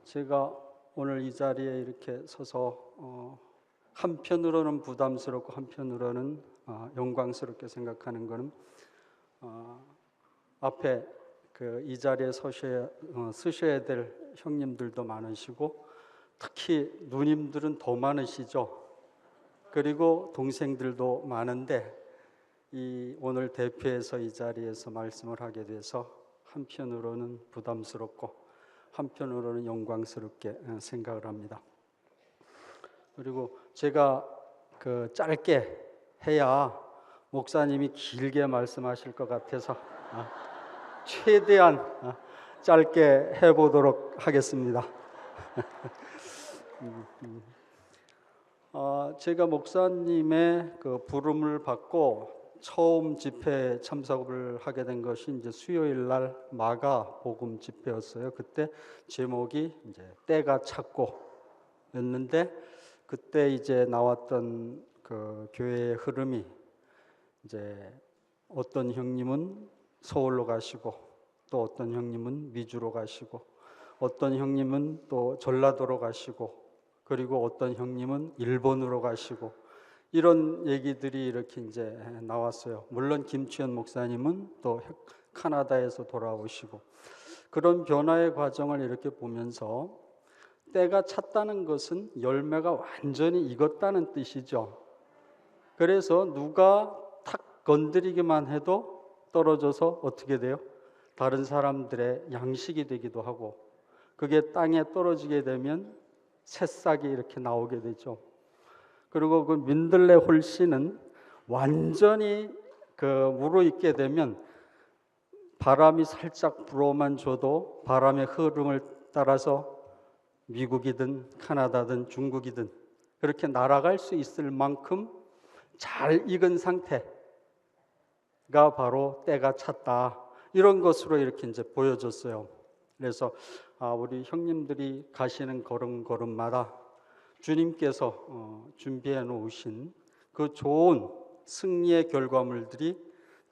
제가 오늘 이 자리에 이렇게 서서 한편으로는 부담스럽고 한편으로는 영광스럽게 생각하는 것은 앞에 이 자리에 쓰셔야 될 형님들도 많으시고 특히 누님들은 더 많으시죠. 그리고 동생들도 많은데 오늘 대표해서 이 자리에서 말씀을 하게 돼서 한편으로는 부담스럽고 한편으로는 영광스럽게 생각을 합니다. 그리고 제가 짧게 해야 목사님이 길게 말씀하실 것 같아서 최대한 짧게 해보도록 하겠습니다. 제가 목사님의 부름을 받고 처음 집회 참석을 하게 된 것이 이제 수요일 날 마가 복음 집회였어요. 그때 제목이 이제 때가 찼고였는데 그때 이제 나왔던 교회의 흐름이 이제 어떤 형님은 서울로 가시고 또 어떤 형님은 미주로 가시고 어떤 형님은 또 전라도로 가시고 그리고 어떤 형님은 일본으로 가시고 이런 얘기들이 이렇게 이제 나왔어요. 물론 김치현 목사님은 또 캐나다에서 돌아오시고 그런 변화의 과정을 이렇게 보면서 때가 찼다는 것은 열매가 완전히 익었다는 뜻이죠. 그래서 누가 탁 건드리기만 해도 떨어져서 어떻게 돼요? 다른 사람들의 양식이 되기도 하고 그게 땅에 떨어지게 되면 새싹이 이렇게 나오게 되죠. 그리고 그 민들레 홀씨는 완전히 무르익게 되면 바람이 살짝 불어만 줘도 바람의 흐름을 따라서 미국이든 캐나다든 중국이든 그렇게 날아갈 수 있을 만큼 잘 익은 상태가 바로 때가 찼다. 이런 것으로 이렇게 이제 보여졌어요. 그래서 우리 형님들이 가시는 걸음걸음마다 주님께서 준비해 놓으신 그 좋은 승리의 결과물들이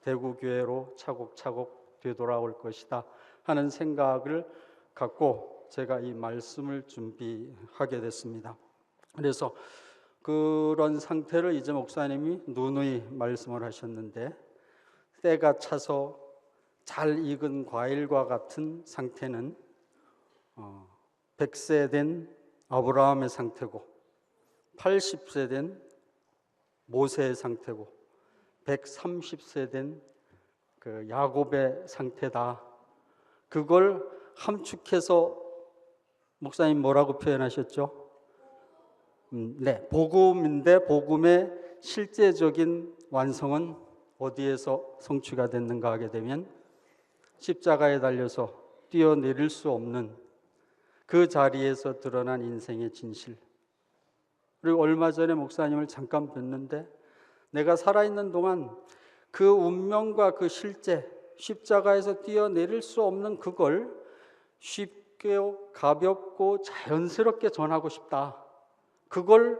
대구교회로 차곡차곡 되돌아올 것이다 하는 생각을 갖고 제가 이 말씀을 준비하게 됐습니다. 그래서 그런 상태를 이제 목사님이 누누이 말씀을 하셨는데 때가 차서 잘 익은 과일과 같은 상태는 100세 된 아브라함의 상태고 80세 된 모세의 상태고 130세 된 야곱의 상태다. 그걸 함축해서 목사님 뭐라고 표현하셨죠? 네, 복음인데 복음의 실제적인 완성은 어디에서 성취가 됐는가 하게 되면 십자가에 달려서 뛰어내릴 수 없는 그 자리에서 드러난 인생의 진실. 그리고 얼마 전에 목사님을 잠깐 뵀는데 내가 살아있는 동안 그 운명과 그 실제 십자가에서 뛰어내릴 수 없는 그걸 쉽게 가볍고 자연스럽게 전하고 싶다. 그걸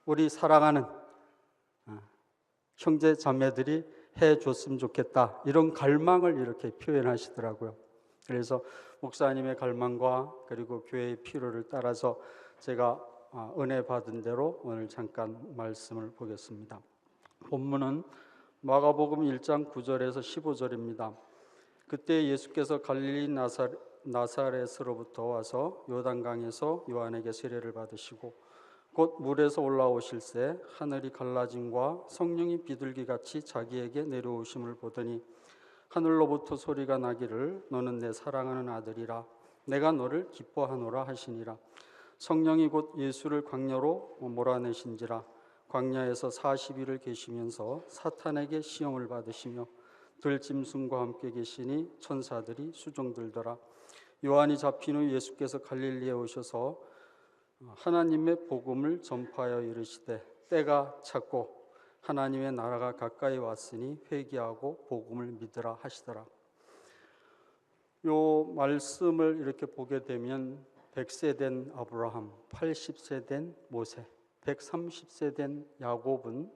우리 사랑하는 형제 자매들이 해줬으면 좋겠다. 이런 갈망을 이렇게 표현하시더라고요. 그래서 목사님의 갈망과 그리고 교회의 필요를 따라서 제가 은혜 받은 대로 오늘 잠깐 말씀을 보겠습니다. 본문은 마가복음 1장 9절에서 15절입니다. 그때 예수께서 갈릴리 나사렛으로부터 와서 요단강에서 요한에게 세례를 받으시고 곧 물에서 올라오실새 하늘이 갈라짐과 성령이 비둘기같이 자기에게 내려오심을 보더니 하늘로부터 소리가 나기를 너는 내 사랑하는 아들이라 내가 너를 기뻐하노라 하시니라. 성령이 곧 예수를 광야로 몰아내신지라. 광야에서 40일을 계시면서 사탄에게 시험을 받으시며 들짐승과 함께 계시니 천사들이 수종들더라. 요한이 잡힌 후 예수께서 갈릴리에 오셔서 하나님의 복음을 전파하여 이르시되 때가 찼고 하나님의 나라가 가까이 왔으니 회개하고 복음을 믿으라 하시더라. 요 말씀을 이렇게 보게 되면 100세 된 아브라함, 80세 된 모세, 130세 된 야곱은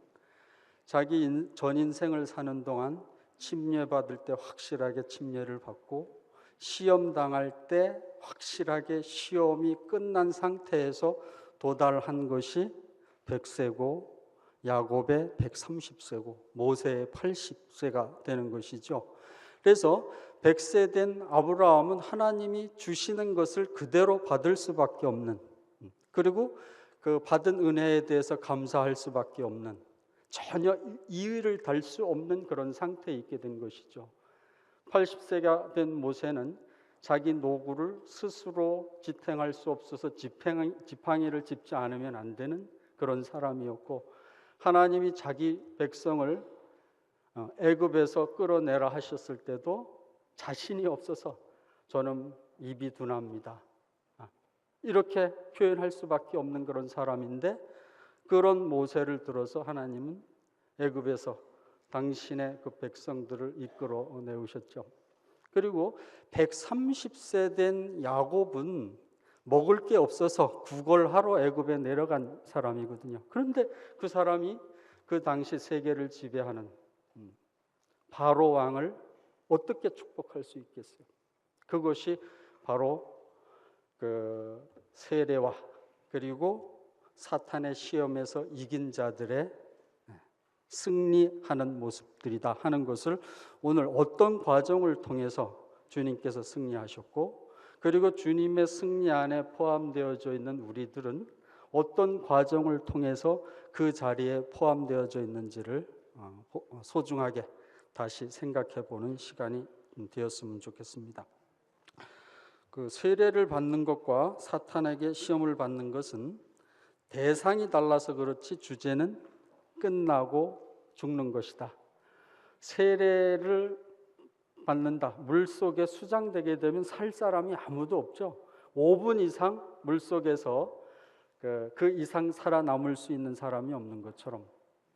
자기 전 인생을 사는 동안 침례받을 때 확실하게 침례를 받고 시험 당할 때 확실하게 시험이 끝난 상태에서 도달한 것이 100세고 야곱의 130세고 모세의 80세가 되는 것이죠. 그래서 100세 된 아브라함은 하나님이 주시는 것을 그대로 받을 수밖에 없는, 그리고 그 받은 은혜에 대해서 감사할 수밖에 없는, 전혀 이의를 달 수 없는 그런 상태에 있게 된 것이죠. 80세가 된 모세는 자기 노구를 스스로 지탱할 수 없어서 지팡이를 짚지 않으면 안 되는 그런 사람이었고, 하나님이 자기 백성을 애굽에서 끌어내라 하셨을 때도 자신이 없어서 저는 입이 둔합니다, 이렇게 표현할 수밖에 없는 그런 사람인데, 그런 모세를 들어서 하나님은 애굽에서 당신의 그 백성들을 이끌어 내우셨죠. 그리고 130세 된 야곱은 먹을 게 없어서 구걸하러 애굽에 내려간 사람이거든요. 그런데 그 사람이 그 당시 세계를 지배하는 바로 왕을 어떻게 축복할 수 있겠어요? 그것이 바로 그 세례와 그리고 사탄의 시험에서 이긴 자들의 승리하는 모습들이다 하는 것을 오늘 어떤 과정을 통해서 주님께서 승리하셨고, 그리고 주님의 승리 안에 포함되어져 있는 우리들은 어떤 과정을 통해서 그 자리에 포함되어져 있는지를 소중하게 다시 생각해 보는 시간이 되었으면 좋겠습니다. 그 세례를 받는 것과 사탄에게 시험을 받는 것은 대상이 달라서 그렇지 주제는 끝나고 죽는 것이다. 세례를 받는다, 물속에 수장되게 되면 살 사람이 아무도 없죠. 5분 이상 물속에서 그 이상 살아남을 수 있는 사람이 없는 것처럼.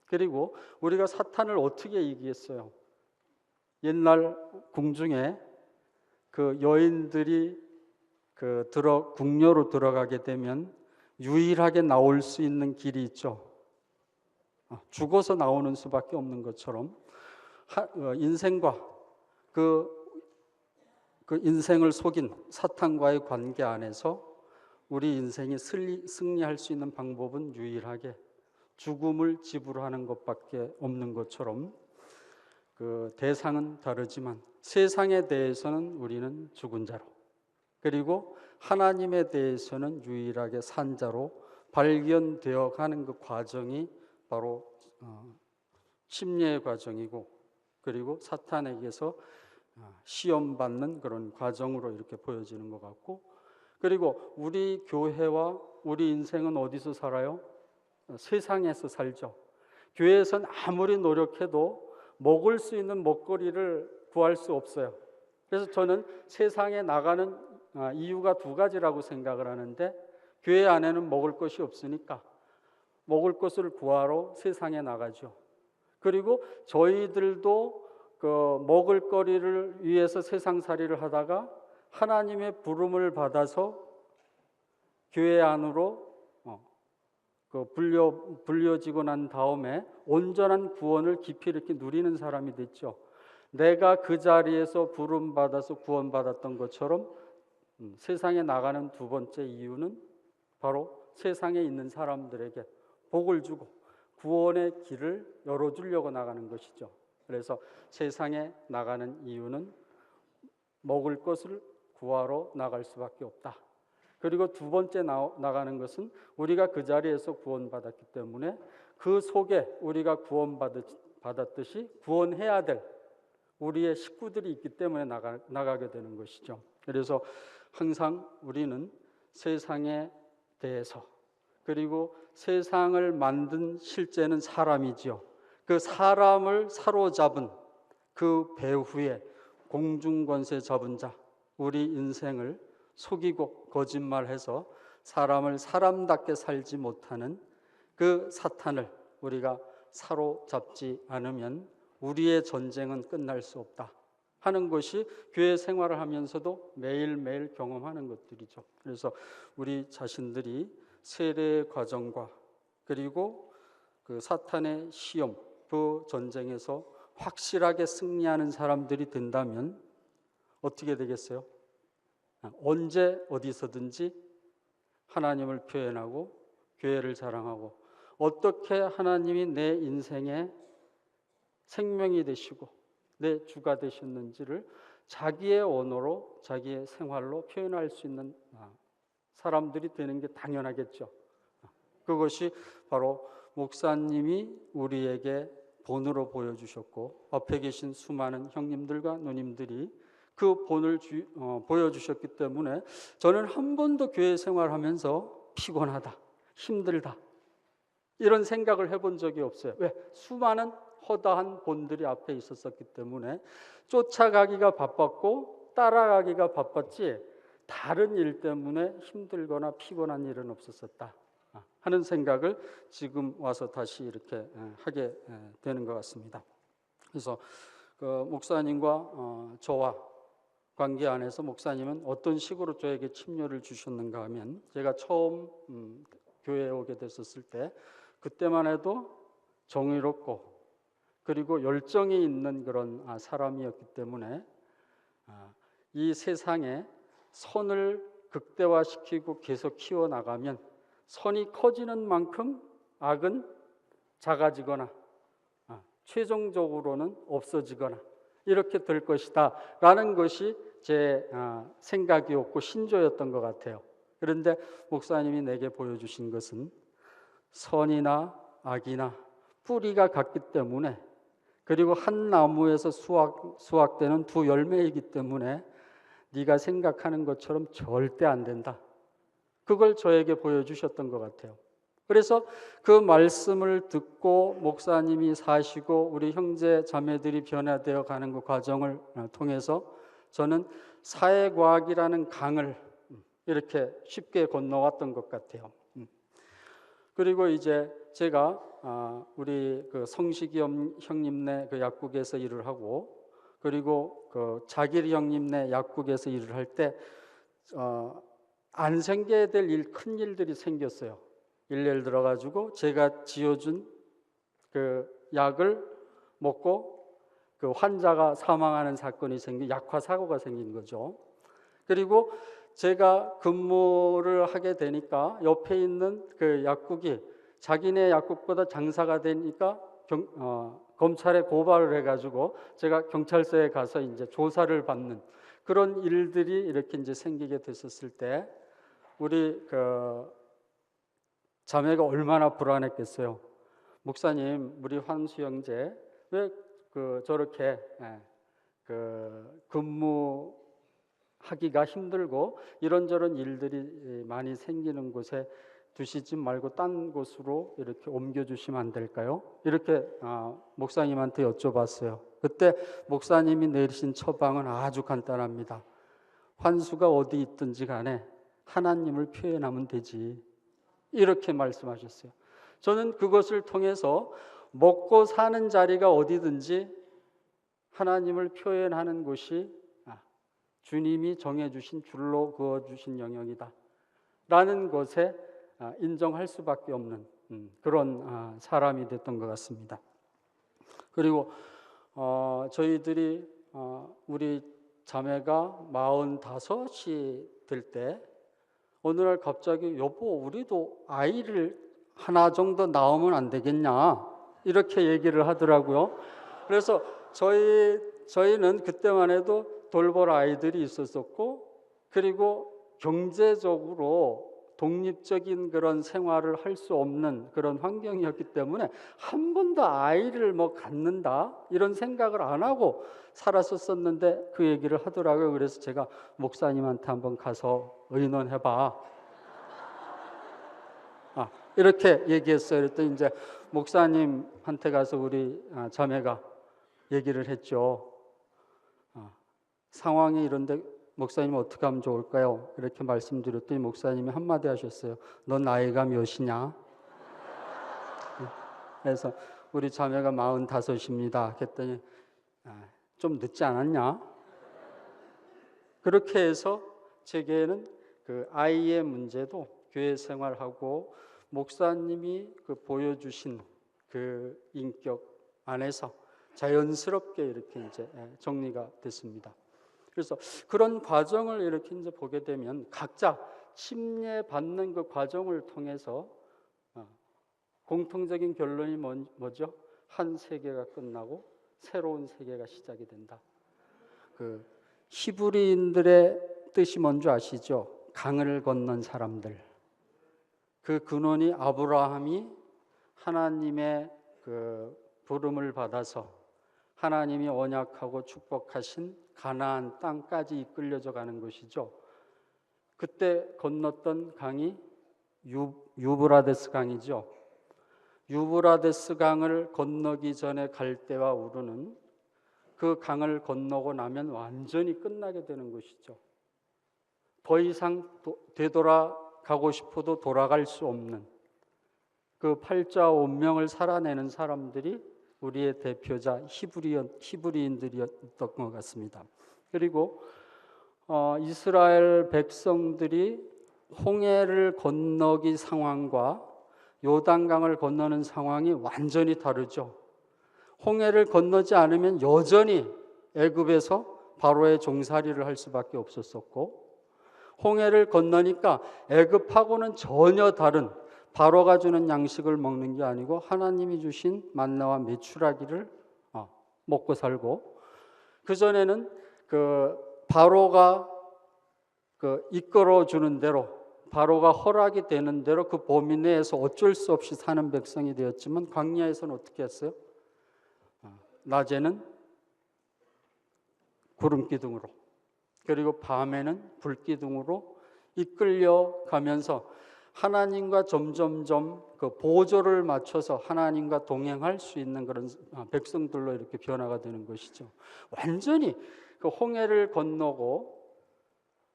그리고 우리가 사탄을 어떻게 이기겠어요? 옛날 궁중에 그 여인들이 궁녀로 들어가게 되면 유일하게 나올 수 있는 길이 있죠. 죽어서 나오는 수밖에 없는 것처럼 인생과 그 인생을 속인 사탄과의 관계 안에서 우리 인생이 승리할 수 있는 방법은 유일하게 죽음을 지불하는 것밖에 없는 것처럼, 그 대상은 다르지만 세상에 대해서는 우리는 죽은 자로, 그리고 하나님에 대해서는 유일하게 산 자로 발견되어 가는 그 과정이 바로 침례의 과정이고, 그리고 사탄에게서 시험받는 그런 과정으로 이렇게 보여지는 것 같고, 그리고 우리 교회와 우리 인생은 어디서 살아요? 세상에서 살죠. 교회에서는 아무리 노력해도 먹을 수 있는 먹거리를 구할 수 없어요. 그래서 저는 세상에 나가는 이유가 두 가지라고 생각을 하는데, 교회 안에는 먹을 것이 없으니까 먹을 것을 구하러 세상에 나가죠. 그리고 저희들도 그 먹을 거리를 위해서 세상살이를 하다가 하나님의 부름을 받아서 교회 안으로 불려지고 난 다음에 온전한 구원을 깊이 이렇게 누리는 사람이 됐죠. 내가 그 자리에서 부름받아서 구원받았던 것처럼 세상에 나가는 두 번째 이유는 바로 세상에 있는 사람들에게 복을 주고 구원의 길을 열어주려고 나가는 것이죠. 그래서 세상에 나가는 이유는 먹을 것을 구하러 나갈 수밖에 없다. 그리고 두 번째 나가는 것은 우리가 그 자리에서 구원받았기 때문에 그 속에 우리가 구원받았듯이 구원해야 될 우리의 식구들이 있기 때문에 나가게 되는 것이죠. 그래서 항상 우리는 세상에 대해서, 그리고 세상을 만든 실제는 사람이지요. 그 사람을 사로잡은 그 배후에 공중권세 잡은 자, 우리 인생을 속이고 거짓말해서 사람을 사람답게 살지 못하는 그 사탄을 우리가 사로잡지 않으면 우리의 전쟁은 끝날 수 없다 하는 것이 교회 생활을 하면서도 매일매일 경험하는 것들이죠. 그래서 우리 자신들이 세례의 과정과 그리고 그 사탄의 시험, 그 전쟁에서 확실하게 승리하는 사람들이 된다면 어떻게 되겠어요? 언제 어디서든지 하나님을 표현하고 교회를 자랑하고 어떻게 하나님이 내 인생의 생명이 되시고 내 주가 되셨는지를 자기의 언어로 자기의 생활로 표현할 수 있는 사람들이 되는 게 당연하겠죠. 그것이 바로 목사님이 우리에게 본으로 보여주셨고 앞에 계신 수많은 형님들과 누님들이 그 본을 보여주셨기 때문에 저는 한 번도 교회 생활하면서 피곤하다, 힘들다 이런 생각을 해본 적이 없어요. 왜? 수많은 허다한 본들이 앞에 있었기 때문에 쫓아가기가 바빴고 따라가기가 바빴지 다른 일 때문에 힘들거나 피곤한 일은 없었다 하는 생각을 지금 와서 다시 이렇게 하게 되는 것 같습니다. 그래서 그 목사님과 저와 관계 안에서 목사님은 어떤 식으로 저에게 침례를 주셨는가 하면 제가 처음 교회에 오게 됐었을 때 그때만 해도 정의롭고 그리고 열정이 있는 그런 사람이었기 때문에 이 세상에 선을 극대화시키고 계속 키워나가면 선이 커지는 만큼 악은 작아지거나 최종적으로는 없어지거나 이렇게 될 것이다 라는 것이 제 생각이었고 신조였던 것 같아요. 그런데 목사님이 내게 보여주신 것은 선이나 악이나 뿌리가 같기 때문에 그리고 한 나무에서 수확되는 두 열매이기 때문에 네가 생각하는 것처럼 절대 안 된다. 그걸 저에게 보여주셨던 것 같아요. 그래서 그 말씀을 듣고 목사님이 사시고 우리 형제 자매들이 변화되어 가는 그 과정을 통해서 저는 사회과학이라는 강을 이렇게 쉽게 건너왔던 것 같아요. 그리고 이제 제가 우리 그 성식이 형님네 그 약국에서 일을 하고 그리고 그 자길이 형님네 약국에서 일을 할 때 안 생겨야 될 큰 일들이 생겼어요. 예를 들어 가지고 제가 지어준 그 약을 먹고 그 환자가 사망하는 사건이 약화 사고가 생긴 거죠. 그리고 제가 근무를 하게 되니까 옆에 있는 그 약국이 자기네 약국보다 장사가 되니까 검찰에 고발을 해가지고 제가 경찰서에 가서 이제 조사를 받는 그런 일들이 이렇게 이제 생기게 됐었을 때 우리 그 자매가 얼마나 불안했겠어요. 목사님, 우리 환수 형제 왜 그 저렇게 그 근무하기가 힘들고 이런저런 일들이 많이 생기는 곳에 두시지 말고 딴 곳으로 이렇게 옮겨주시면 안 될까요? 이렇게 목사님한테 여쭤봤어요. 그때 목사님이 내리신 처방은 아주 간단합니다. 환수가 어디 있든지 간에 하나님을 표현하면 되지. 이렇게 말씀하셨어요. 저는 그것을 통해서 먹고 사는 자리가 어디든지 하나님을 표현하는 곳이 주님이 정해주신 줄로 그어주신 영역이다 라는 것에 인정할 수밖에 없는 그런 사람이 됐던 것 같습니다. 그리고 저희들이 우리 자매가 45이 될 때 어느 날 갑자기 여보 우리도 아이를 하나 정도 낳으면 안 되겠냐 이렇게 얘기를 하더라고요. 그래서 저희는 그때만 해도 돌볼 아이들이 있었었고 그리고 경제적으로 독립적인 그런 생활을 할 수 없는 그런 환경이었기 때문에 한 번도 아이를 갖는다 이런 생각을 안 하고 살았었는데 그 얘기를 하더라고요. 그래서 제가 목사님한테 한번 가서 의논해봐. 이렇게 얘기했어요. 그랬더니 이제 목사님한테 가서 우리 자매가 얘기를 했죠. 상황이 이런데 목사님 어떻게 하면 좋을까요? 이렇게 말씀드렸더니 목사님이 한마디 하셨어요. 넌 나이가 몇이냐? 그래서 우리 자매가 45입니다. 그랬더니 좀 늦지 않았냐? 그렇게 해서 제게는 그 아이의 문제도 교회 생활하고 목사님이 그 보여주신 그 인격 안에서 자연스럽게 이렇게 이제 정리가 됐습니다. 그래서 그런 과정을 이렇게 이제 보게 되면 각자 침례받는 그 과정을 통해서 공통적인 결론이 뭐죠? 한 세계가 끝나고 새로운 세계가 시작이 된다. 그 히브리인들의 뜻이 뭔지 아시죠? 강을 건넌 사람들. 그 근원이 아브라함이 하나님의 그 부름을 받아서 하나님이 언약하고 축복하신 가나안 땅까지 이끌려져 가는 것이죠. 그때 건넜던 강이 유브라데스 강이죠. 유브라데스 강을 건너기 전에 갈대와 우르는 그 강을 건너고 나면 완전히 끝나게 되는 것이죠. 더 이상 되돌아가고 싶어도 돌아갈 수 없는 그 팔자 운명을 살아내는 사람들이 우리의 대표자 히브리인들이었던 것 같습니다. 그리고 이스라엘 백성들이 홍해를 건너기 상황과 요단강을 건너는 상황이 완전히 다르죠. 홍해를 건너지 않으면 여전히 애굽에서 바로의 종살이를 할 수밖에 없었었고, 홍해를 건너니까 애굽하고는 전혀 다른, 바로가 주는 양식을 먹는 게 아니고 하나님이 주신 만나와 메추라기를 먹고 살고, 그전에는 그 바로가 이끌어 주는 대로, 바로가 허락이 되는 대로 그 범위 내에서 어쩔 수 없이 사는 백성이 되었지만, 광야에서는 어떻게 했어요? 낮에는 구름 기둥으로, 그리고 밤에는 불 기둥으로 이끌려 가면서 하나님과 점점점 그 보조를 맞춰서 하나님과 동행할 수 있는 그런 백성들로 이렇게 변화가 되는 것이죠. 완전히 그 홍해를 건너고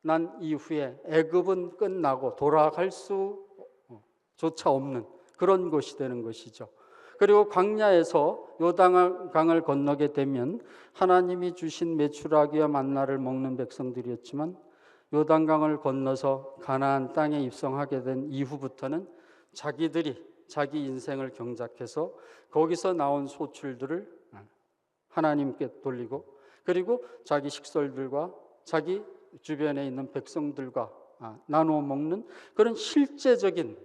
난 이후에 애굽은 끝나고 돌아갈 수조차 없는 그런 곳이 되는 것이죠. 그리고 광야에서 요단강을 건너게 되면 하나님이 주신 메추라기와 만나를 먹는 백성들이었지만, 요단강을 건너서 가나안 땅에 입성하게 된 이후부터는 자기들이 자기 인생을 경작해서 거기서 나온 소출들을 하나님께 돌리고, 그리고 자기 식솔들과 자기 주변에 있는 백성들과 나누어 먹는 그런 실제적인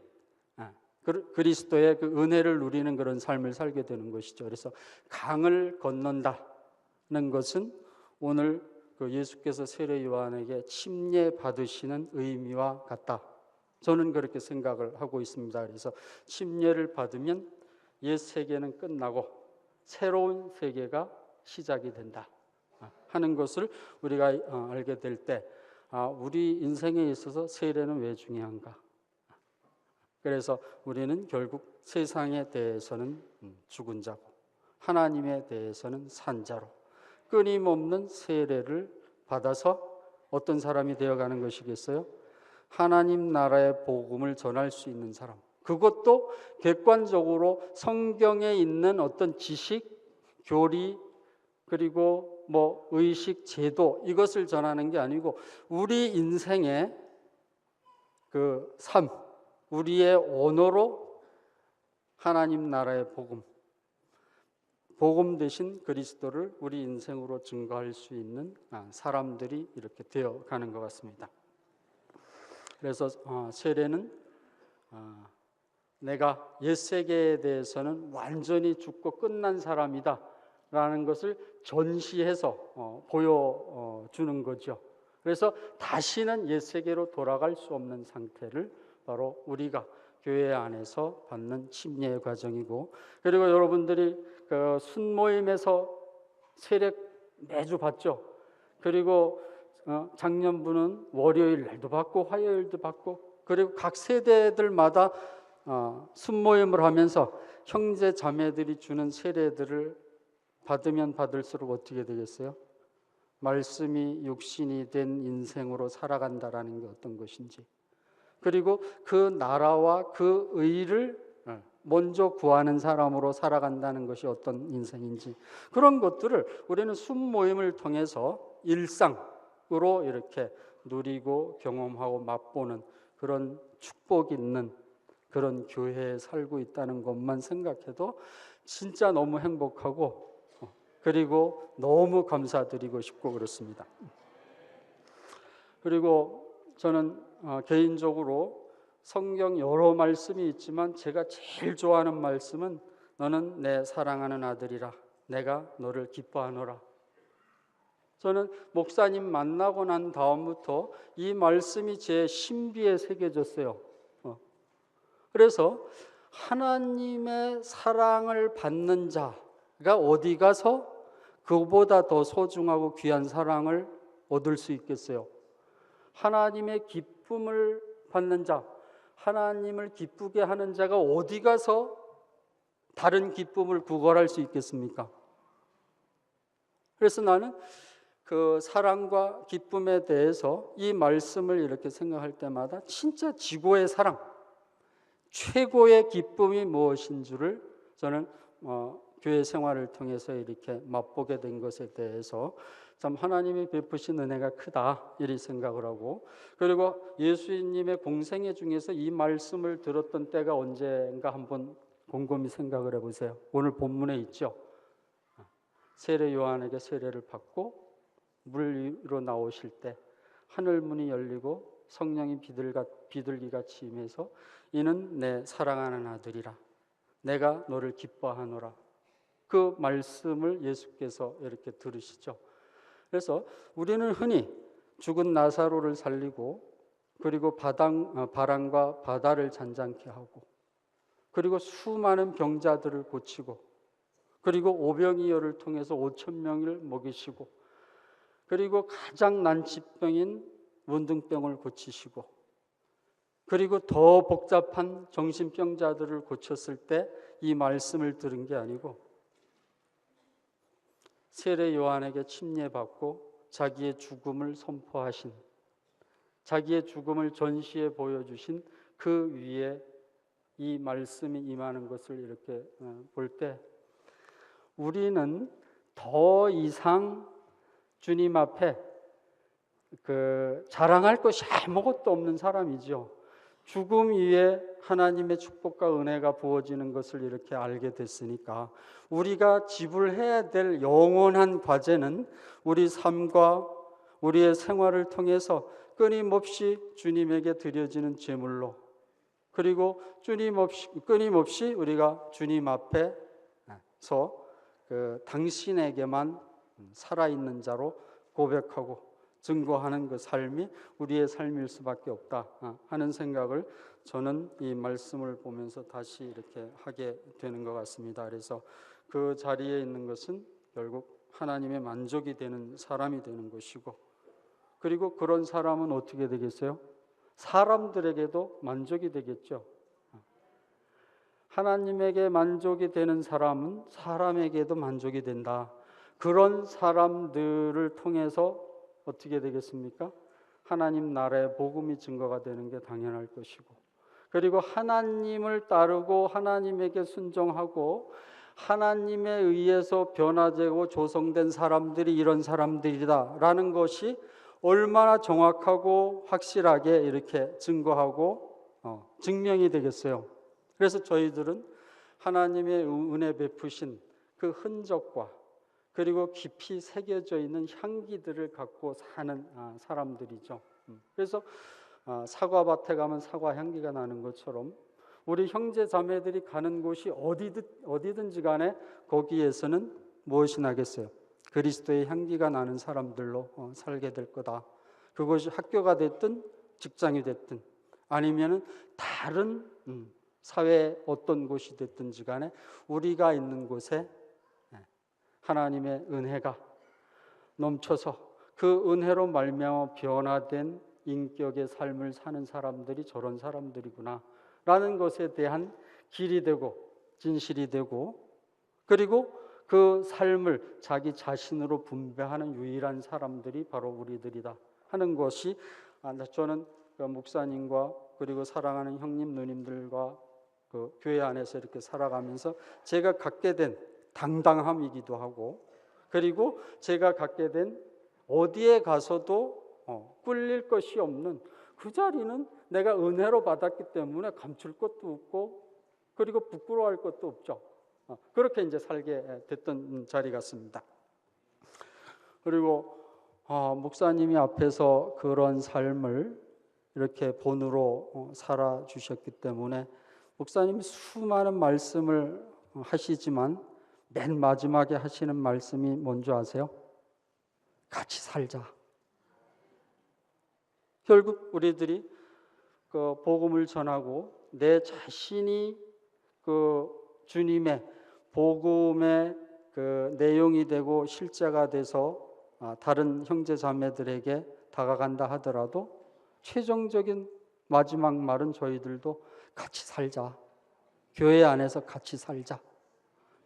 그리스도의 그 은혜를 누리는 그런 삶을 살게 되는 것이죠. 그래서 강을 건넌다는 것은 오늘 그 예수께서 세례 요한에게 침례 받으시는 의미와 같다. 저는 그렇게 생각을 하고 있습니다. 그래서 침례를 받으면 옛 세계는 끝나고 새로운 세계가 시작이 된다 하는 것을 우리가 알게 될 때, 우리 인생에 있어서 세례는 왜 중요한가? 그래서 우리는 결국 세상에 대해서는 죽은 자고 하나님에 대해서는 산 자로 끊임없는 세례를 받아서 어떤 사람이 되어가는 것이겠어요? 하나님 나라의 복음을 전할 수 있는 사람. 그것도 객관적으로 성경에 있는 어떤 지식, 교리, 그리고 뭐 의식, 제도, 이것을 전하는 게 아니고 우리 인생의 그 삶, 우리의 언어로 하나님 나라의 복음 대신 그리스도를 우리 인생으로 증거할 수 있는 사람들이 이렇게 되어가는 것 같습니다. 그래서 세례는 내가 옛 세계에 대해서는 완전히 죽고 끝난 사람이다 라는 것을 전시해서 보여주는 거죠. 그래서 다시는 옛 세계로 돌아갈 수 없는 상태를 바로 우리가 교회 안에서 받는 침례의 과정이고, 그리고 여러분들이 그 순모임에서 세례 매주 받죠. 그리고 작년부는 월요일 날도 받고 화요일도 받고, 그리고 각 세대들마다 순모임을 하면서 형제 자매들이 주는 세례들을 받으면 받을수록 어떻게 되겠어요? 말씀이 육신이 된 인생으로 살아간다라는 게 어떤 것인지, 그리고 그 나라와 그 의를 먼저 구하는 사람으로 살아간다는 것이 어떤 인생인지, 그런 것들을 우리는 순모임을 통해서 일상으로 이렇게 누리고 경험하고 맛보는 그런 축복 있는 그런 교회에 살고 있다는 것만 생각해도 진짜 너무 행복하고, 그리고 너무 감사드리고 싶고 그렇습니다. 그리고 저는 개인적으로 성경 여러 말씀이 있지만 제가 제일 좋아하는 말씀은 너는 내 사랑하는 아들이라 내가 너를 기뻐하노라. 저는 목사님 만나고 난 다음부터 이 말씀이 제 신비에 새겨졌어요. 그래서 하나님의 사랑을 받는 자가 어디 가서 그보다 더 소중하고 귀한 사랑을 얻을 수 있겠어요? 하나님의 기쁨을 받는 자, 하나님을 기쁘게 하는 자가 어디 가서 다른 기쁨을 구걸할 수 있겠습니까? 그래서 나는 그 사랑과 기쁨에 대해서 이 말씀을 이렇게 생각할 때마다 진짜 지고의 사랑, 최고의 기쁨이 무엇인 줄을 저는 교회 생활을 통해서 이렇게 맛보게 된 것에 대해서 참 하나님이 베푸신 은혜가 크다 이리 생각을 하고, 그리고 예수님의 공생애 중에서 이 말씀을 들었던 때가 언제인가 한번 곰곰이 생각을 해보세요. 오늘 본문에 있죠. 세례 요한에게 세례를 받고 물 위로 나오실 때 하늘 문이 열리고 성령이 비둘기같이 임해서 이는 내 사랑하는 아들이라 내가 너를 기뻐하노라. 그 말씀을 예수께서 이렇게 들으시죠. 그래서 우리는 흔히 죽은 나사로를 살리고, 그리고 바람과 바다를 잔잔케 하고, 그리고 수많은 병자들을 고치고, 그리고 오병이어를 통해서 5천 명을 먹이시고, 그리고 가장 난치병인 문둥병을 고치시고, 그리고 더 복잡한 정신병자들을 고쳤을 때 이 말씀을 들은 게 아니고 세례 요한에게 침례받고 자기의 죽음을 선포하신, 자기의 죽음을 전시해 보여주신 그 위에 이 말씀이 임하는 것을 이렇게 볼 때 우리는 더 이상 주님 앞에 자랑할 것이 아무것도 없는 사람이죠. 죽음 위에 하나님의 축복과 은혜가 부어지는 것을 이렇게 알게 됐으니까 우리가 지불해야 될 영원한 과제는 우리 삶과 우리의 생활을 통해서 끊임없이 주님에게 드려지는 제물로, 그리고 끊임없이 우리가 주님 앞에서 당신에게만 살아있는 자로 고백하고 증거하는 그 삶이 우리의 삶일 수밖에 없다 하는 생각을 저는 이 말씀을 보면서 다시 이렇게 하게 되는 것 같습니다. 그래서 그 자리에 있는 것은 결국 하나님의 만족이 되는 사람이 되는 것이고, 그리고 그런 사람은 어떻게 되겠어요? 사람들에게도 만족이 되겠죠. 하나님에게 만족이 되는 사람은 사람에게도 만족이 된다. 그런 사람들을 통해서 어떻게 되겠습니까? 하나님 나라의 복음이 증거가 되는 게 당연할 것이고, 그리고 하나님을 따르고 하나님에게 순종하고 하나님에 의해서 변화되고 조성된 사람들이 이런 사람들이다라는 것이 얼마나 정확하고 확실하게 이렇게 증거하고 증명이 되겠어요. 그래서 저희들은 하나님의 은혜 베푸신 그 흔적과 그리고 깊이 새겨져 있는 향기들을 갖고 사는 사람들이죠. 그래서 사과밭에 가면 사과 향기가 나는 것처럼 우리 형제 자매들이 가는 곳이 어디든지 간에 거기에서는 무엇이 나겠어요? 그리스도의 향기가 나는 사람들로 살게 될 거다. 그것이 학교가 됐든 직장이 됐든 아니면은 다른 사회 어떤 곳이 됐든지 간에 우리가 있는 곳에 하나님의 은혜가 넘쳐서 그 은혜로 말미암아 변화된 인격의 삶을 사는 사람들이 저런 사람들이구나 라는 것에 대한 길이 되고 진실이 되고, 그리고 그 삶을 자기 자신으로 분배하는 유일한 사람들이 바로 우리들이다 하는 것이 저는 그 목사님과 그리고 사랑하는 형님 누님들과 그 교회 안에서 이렇게 살아가면서 제가 갖게 된 당당함이기도 하고, 그리고 제가 갖게 된 어디에 가서도 꿀릴 것이 없는 그 자리는 내가 은혜로 받았기 때문에 감출 것도 없고 그리고 부끄러워할 것도 없죠. 그렇게 이제 살게 됐던 자리 같습니다. 그리고 목사님이 앞에서 그런 삶을 이렇게 본으로 살아주셨기 때문에 목사님이 수많은 말씀을 하시지만 맨 마지막에 하시는 말씀이 뭔지 아세요? 같이 살자. 결국 우리들이 그 복음을 전하고 내 자신이 그 주님의 복음의 그 내용이 되고 실제가 돼서 다른 형제 자매들에게 다가간다 하더라도 최종적인 마지막 말은 저희들도 같이 살자. 교회 안에서 같이 살자.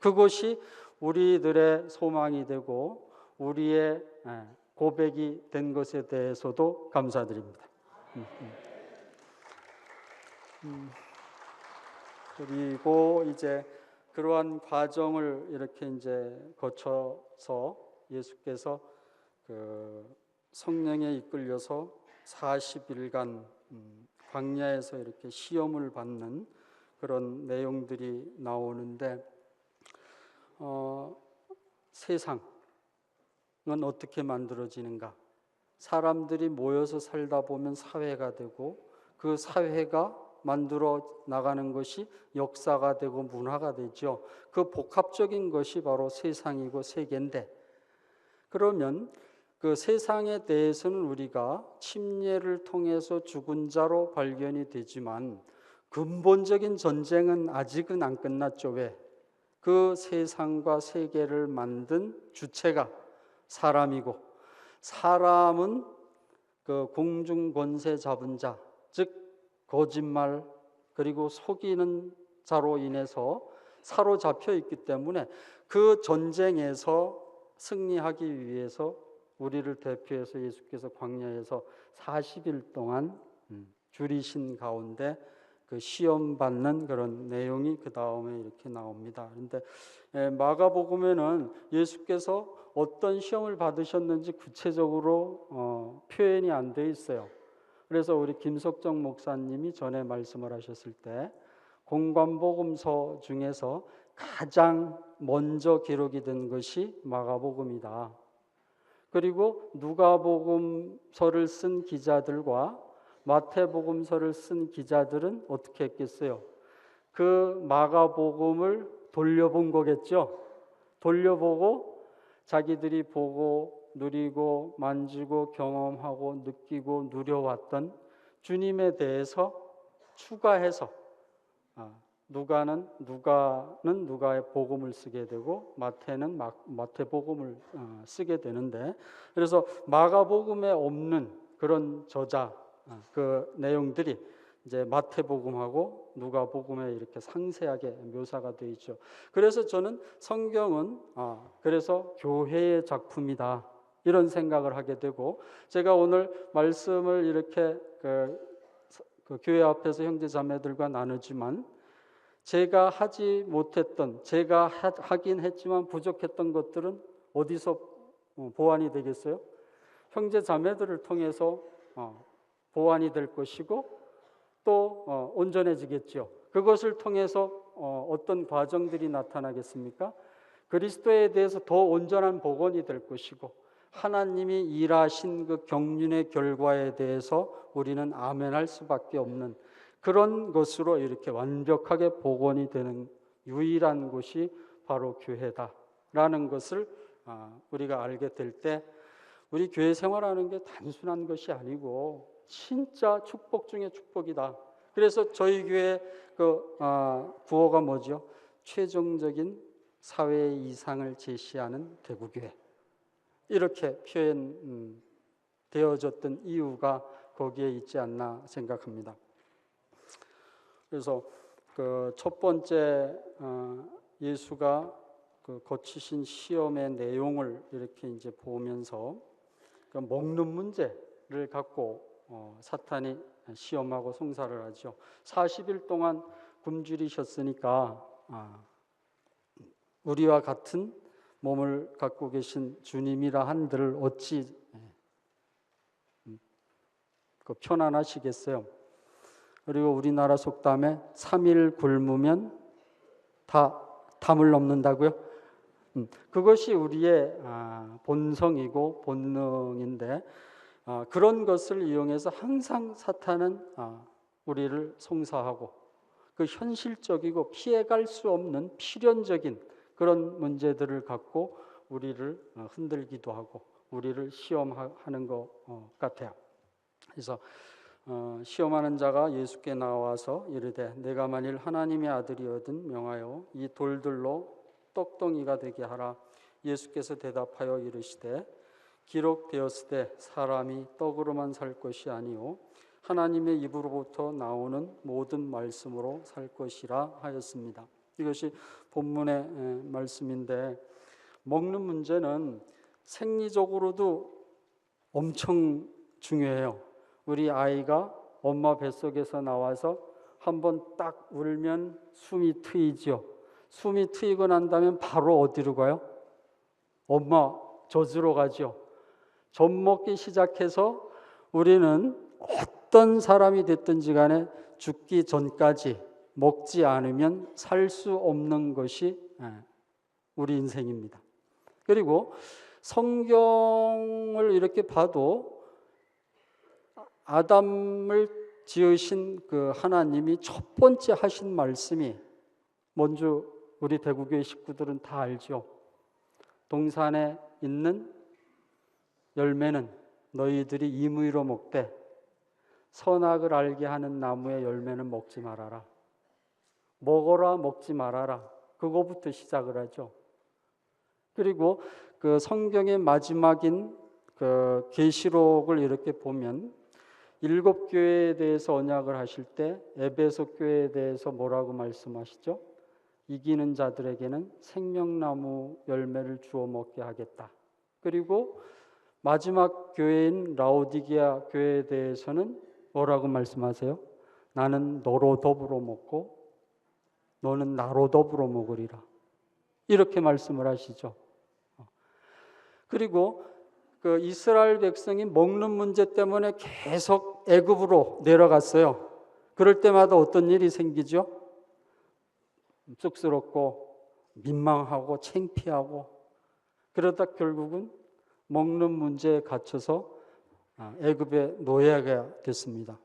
그것이 우리들의 소망이 되고 우리의 고백이 된 것에 대해서도 감사드립니다. 그리고 이제 그러한 과정을 이렇게 이제 거쳐서 예수께서 그 성령에 이끌려서 40일간 광야에서 이렇게 시험을 받는 그런 내용들이 나오는데 세상은 어떻게 만들어지는가? 사람들이 모여서 살다 보면 사회가 되고 그 사회가 만들어 나가는 것이 역사가 되고 문화가 되죠. 그 복합적인 것이 바로 세상이고 세계인데, 그러면 그 세상에 대해서는 우리가 침례를 통해서 죽은 자로 발견이 되지만 근본적인 전쟁은 아직은 안 끝났죠. 왜? 그 세상과 세계를 만든 주체가 사람이고, 사람은 그 공중 권세 잡은 자, 즉 거짓말 그리고 속이는 자로 인해서 사로잡혀 있기 때문에 그 전쟁에서 승리하기 위해서 우리를 대표해서 예수께서 광야에서 40일 동안 줄이신 가운데 그 시험 받는 그런 내용이 그 다음에 이렇게 나옵니다. 그런데 마가복음에는 예수께서 어떤 시험을 받으셨는지 구체적으로 표현이 안 돼 있어요. 그래서 우리 김석정 목사님이 전에 말씀을 하셨을 때 공관복음서 중에서 가장 먼저 기록이 된 것이 마가복음이다. 그리고 누가복음서를 쓴 기자들과 마태복음서를 쓴 기자들은 어떻게 했겠어요? 그 마가복음을 돌려본 거겠죠. 돌려보고 자기들이 보고 누리고 만지고 경험하고 느끼고 누려왔던 주님에 대해서 추가해서 누가는 누가의 복음을 쓰게 되고 마태는 마태복음을 쓰게 되는데, 그래서 마가복음에 없는 그런 저자 그 내용들이 이제 마태복음하고 누가복음에 이렇게 상세하게 묘사가 되어 있죠. 그래서 저는 성경은 그래서 교회의 작품이다 이런 생각을 하게 되고, 제가 오늘 말씀을 이렇게 그 교회 앞에서 형제 자매들과 나누지만 제가 하지 못했던, 제가 하긴 했지만 부족했던 것들은 어디서 보완이 되겠어요? 형제 자매들을 통해서 보완이 될 것이고 또 온전해지겠죠. 그것을 통해서 어떤 과정들이 나타나겠습니까? 그리스도에 대해서 더 온전한 복원이 될 것이고 하나님이 일하신 그 경륜의 결과에 대해서 우리는 아멘할 수밖에 없는 그런 것으로 이렇게 완벽하게 복원이 되는 유일한 곳이 바로 교회다라는 것을 우리가 알게 될 때 우리 교회 생활하는 게 단순한 것이 아니고 진짜 축복 중에 축복이다. 그래서 저희 교회 그 구호가 뭐죠? 최종적인 사회 이상을 제시하는 대구교회. 이렇게 표현되어졌던 이유가 거기에 있지 않나 생각합니다. 그래서 그 첫 번째 예수가 그 거치신 시험의 내용을 이렇게 이제 보면서 그 먹는 문제를 갖고 사탄이 시험하고 송사를 하죠. 40일 동안 굶주리셨으니까 우리와 같은 몸을 갖고 계신 주님이라 한들 어찌 편안하시겠어요? 그리고 우리나라 속담에 3일 굶으면 다 담을 넘는다고요? 그것이 우리의 본성이고 본능인데 그런 것을 이용해서 항상 사탄은 우리를 송사하고 그 현실적이고 피해갈 수 없는 필연적인 그런 문제들을 갖고 우리를 흔들기도 하고 우리를 시험하는 것 같아요. 그래서 시험하는 자가 예수께 나와서 이르되 내가 만일 하나님의 아들이거든 명하여 이 돌들로 떡덩이가 되게 하라. 예수께서 대답하여 이르시되 기록되었으되 사람이 떡으로만 살 것이 아니요 하나님의 입으로부터 나오는 모든 말씀으로 살 것이라 하였습니다. 이것이 본문의 말씀인데 먹는 문제는 생리적으로도 엄청 중요해요. 우리 아이가 엄마 뱃속에서 나와서 한번 딱 울면 숨이 트이죠. 숨이 트이고 난 다음에 바로 어디로 가요? 엄마 젖으로 가죠. 젖 먹기 시작해서 우리는 어떤 사람이 됐든지 간에 죽기 전까지 먹지 않으면 살 수 없는 것이 우리 인생입니다. 그리고 성경을 이렇게 봐도 아담을 지으신 그 하나님이 첫 번째 하신 말씀이 먼저 우리 대구교회 식구들은 다 알죠. 동산에 있는 열매는 너희들이 임의로 먹되 선악을 알게 하는 나무의 열매는 먹지 말아라. 먹어라 먹지 말아라. 그거부터 시작을 하죠. 그리고 그 성경의 마지막인 그 계시록을 이렇게 보면 7교회에 대해서 언약을 하실 때 에베소 교회에 대해서 뭐라고 말씀하시죠? 이기는 자들에게는 생명나무 열매를 주어 먹게 하겠다. 그리고 마지막 교회인 라오디게아 교회에 대해서는 뭐라고 말씀하세요? 나는 너로 더불어 먹고 너는 나로 더불어 먹으리라. 이렇게 말씀을 하시죠. 그리고 그 이스라엘 백성이 먹는 문제 때문에 계속 애굽으로 내려갔어요. 그럴 때마다 어떤 일이 생기죠? 쑥스럽고 민망하고 창피하고 그러다 결국은 먹는 문제에 갇혀서 애굽의 노예가 됐습니다.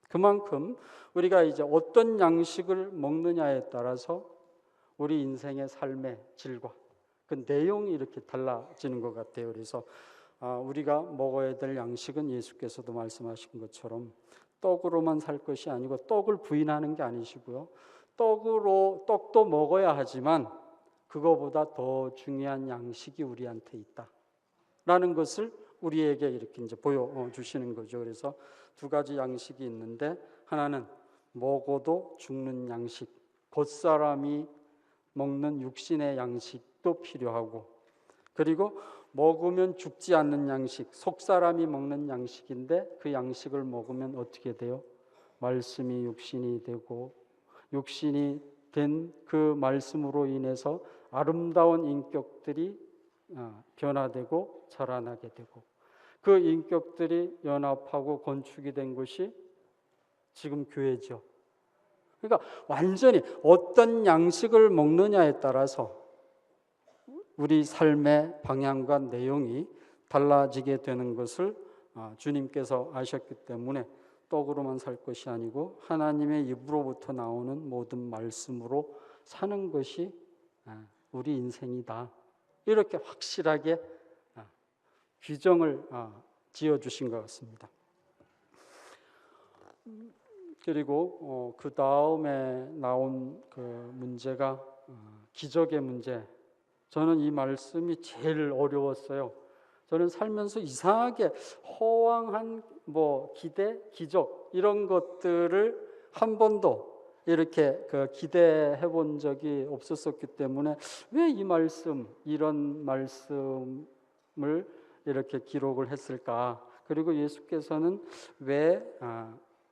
그만큼 우리가 이제 어떤 양식을 먹느냐에 따라서 우리 인생의 삶의 질과 그 내용이 이렇게 달라지는 것 같아요. 그래서 우리가 먹어야 될 양식은 예수께서도 말씀하신 것처럼 떡으로만 살 것이 아니고 떡을 부인하는 게 아니시고요. 떡도 먹어야 하지만 그거보다 더 중요한 양식이 우리한테 있다라는 것을 우리에게 이렇게 이제 보여주시는 거죠. 그래서 두 가지 양식이 있는데 하나는 먹어도 죽는 양식, 겉사람이 먹는 육신의 양식도 필요하고 그리고 먹으면 죽지 않는 양식, 속사람이 먹는 양식인데 그 양식을 먹으면 어떻게 돼요? 말씀이 육신이 되고 육신이 된 그 말씀으로 인해서 아름다운 인격들이 변화되고 자라나게 되고 그 인격들이 연합하고 건축이 된 것이 지금 교회죠. 그러니까 완전히 어떤 양식을 먹느냐에 따라서 우리 삶의 방향과 내용이 달라지게 되는 것을 주님께서 아셨기 때문에 떡으로만 살 것이 아니고 하나님의 입으로부터 나오는 모든 말씀으로 사는 것이 우리 인생이다. 이렇게 확실하게 규정을 지어주신 것 같습니다. 그리고 그 다음에 나온 그 문제가 기적의 문제. 저는 이 말씀이 제일 어려웠어요. 저는 살면서 이상하게 허황한 기대, 기적 이런 것들을 한 번도 이렇게 기대해 본 적이 없었기 때문에 왜 이 말씀, 이런 말씀을 이렇게 기록을 했을까? 그리고 예수께서는 왜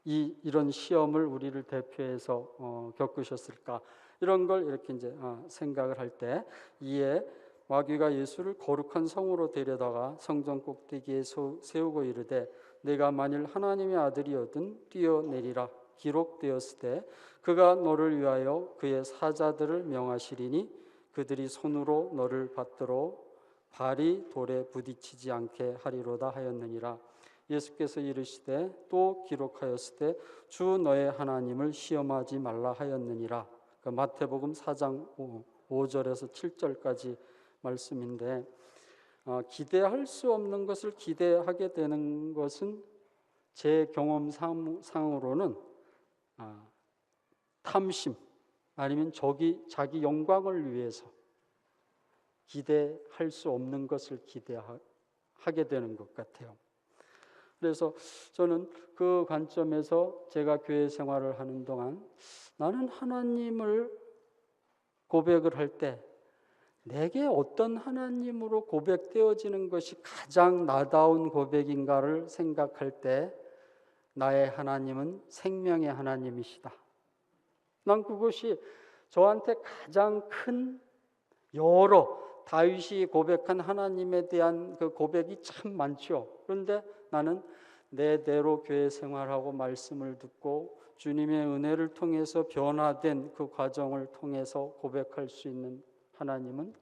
이런 시험을 우리를 대표해서 겪으셨을까? 이런 걸 이렇게 이제 생각을 할 때 이에 마귀가 예수를 거룩한 성으로 데려다가 성전 꼭대기에 세우고 이르되 내가 만일 하나님의 아들이거든 뛰어내리라 기록되었을 때 그가 너를 위하여 그의 사자들을 명하시리니 그들이 손으로 너를 받들어 발이 돌에 부딪히지 않게 하리로다 하였느니라. 예수께서 이르시되 또 기록하였으되 주 너의 하나님을 시험하지 말라 하였느니라. 그 마태복음 4장 5절에서 7절까지 말씀인데, 기대할 수 없는 것을 기대하게 되는 것은 제 경험상으로는 탐심 아니면 자기 영광을 위해서 기대할 수 없는 것을 기대하게 되는 것 같아요. 그래서 저는 그 관점에서 제가 교회 생활을 하는 동안 나는 하나님을 고백을 할 때 내게 어떤 하나님으로 고백되어지는 것이 가장 나다운 고백인가를 생각할 때 나의 하나님은 생명의 하나님이시다. 난 그것이 저한테 가장 큰, 여러 다윗이 고백한 하나님에 대한 그 고백이 참 많죠. 그런데 나는 내대로 교회 생활하고 말씀을 듣고 주님의 은혜를 통해서 변화된 그 과정을 통해서 고백할 수 있는 하나님은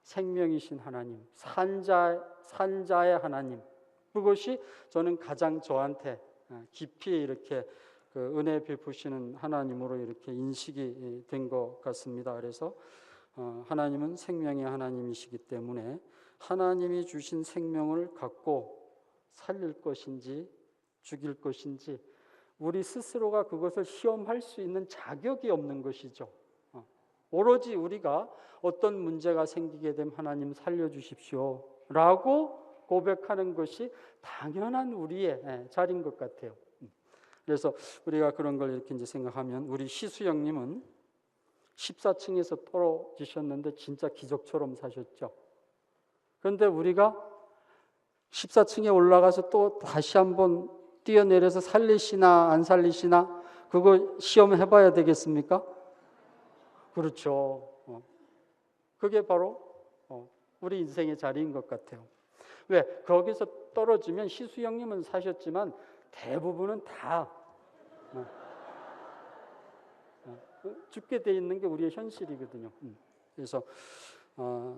생명이신 하나님, 산자의 하나님, 그것이 저는 가장 저한테 깊이 이렇게 그 은혜 베푸시는 하나님으로 이렇게 인식이 된 것 같습니다. 그래서 하나님은 생명의 하나님이시기 때문에 하나님이 주신 생명을 갖고 살릴 것인지 죽일 것인지 우리 스스로가 그것을 시험할 수 있는 자격이 없는 것이죠. 오로지 우리가 어떤 문제가 생기게 되면 하나님 살려주십시오 라고 고백하는 것이 당연한 우리의 자리인 것 같아요. 그래서 우리가 그런 걸 이렇게 이제 생각하면 우리 시수영님은 14층에서 떨어지셨는데 진짜 기적처럼 사셨죠. 그런데 우리가 14층에 올라가서 또 다시 한번 뛰어내려서 살리시나 안 살리시나 그거 시험해봐야 되겠습니까? 그렇죠. 그게 바로 우리 인생의 자리인 것 같아요. 왜? 거기서 떨어지면 시수영님은 사셨지만 대부분은 다 죽게 돼 있는 게 우리의 현실이거든요. 그래서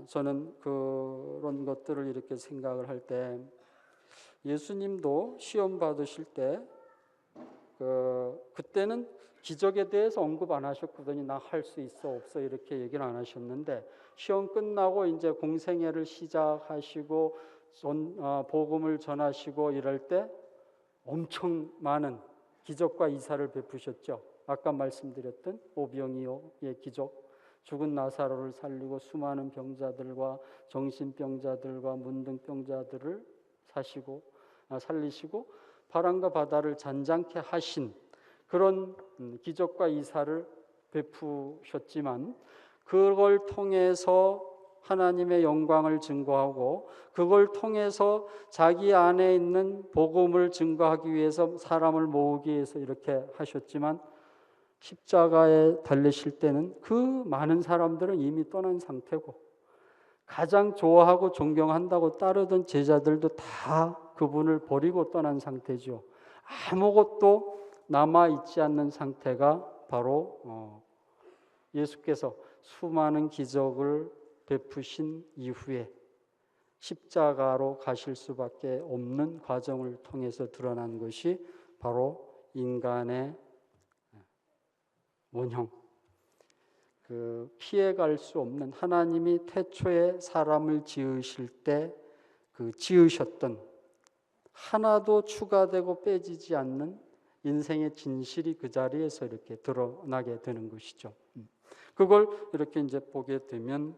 저는 그런 것들을 이렇게 생각을 할 때 예수님도 시험 받으실 때 그때는 기적에 대해서 언급 안 하셨거든요. 나 할 수 있어 없어 이렇게 얘기를 안 하셨는데 시험 끝나고 이제 공생애를 시작하시고 복음을 전하시고 이럴 때 엄청 많은 기적과 이사를 베푸셨죠. 아까 말씀드렸던 오병이어의 기적, 죽은 나사로를 살리고 수많은 병자들과 정신병자들과 문둥병자들을 살리시고 바람과 바다를 잔잔케 하신 그런 기적과 이사를 베푸셨지만 그걸 통해서 하나님의 영광을 증거하고 그걸 통해서 자기 안에 있는 복음을 증거하기 위해서 사람을 모으기 위해서 이렇게 하셨지만 십자가에 달리실 때는 그 많은 사람들은 이미 떠난 상태고 가장 좋아하고 존경한다고 따르던 제자들도 다 그분을 버리고 떠난 상태죠. 아무것도 남아있지 않는 상태가 바로 예수께서 수많은 기적을 베푸신 이후에 십자가로 가실 수밖에 없는 과정을 통해서 드러난 것이 바로 인간의 원형, 피해갈 수 없는 하나님이 태초에 사람을 지으실 때 그 지으셨던 하나도 추가되고 빼지지 않는 인생의 진실이 그 자리에서 이렇게 드러나게 되는 것이죠. 그걸 이렇게 이제 보게 되면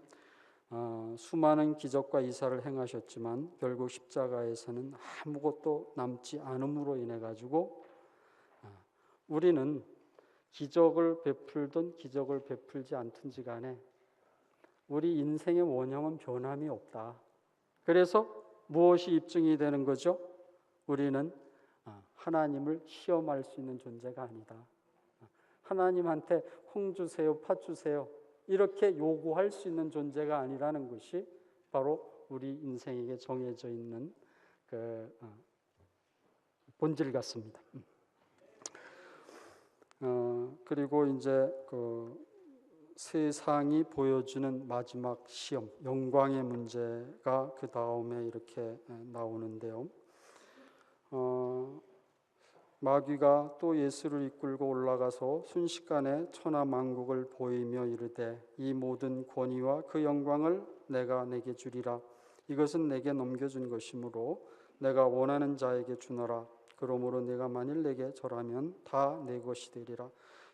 수많은 기적과 이사를 행하셨지만 결국 십자가에서는 아무것도 남지 않음으로 인해 가지고 우리는 기적을 베풀든 기적을 베풀지 않든지 간에 우리 인생의 원형은 변함이 없다. 그래서 무엇이 입증이 되는 거죠? 우리는 하나님을 시험할 수 있는 존재가 아니다. 하나님한테 홍 주세요, 팥 주세요 이렇게 요구할 수 있는 존재가 아니라는 것이 바로 우리 인생에게 정해져 있는 본질 같습니다. 그리고 이제 세상이 보여주는 마지막 시험, 영광의 문제가 그 다음에 이렇게 나오는데요. 마귀가 또 예수를 이끌고 올라가서 순식간에 천하만국을 보이며 이르되 이 모든 권위와 그 영광을 내가 내게 주리라. 이것은 내게 넘겨준 것이므로 내가 원하는 자에게 주노라. 그러므로 내가 만일 내게 절하면 다 내 것이 되리라.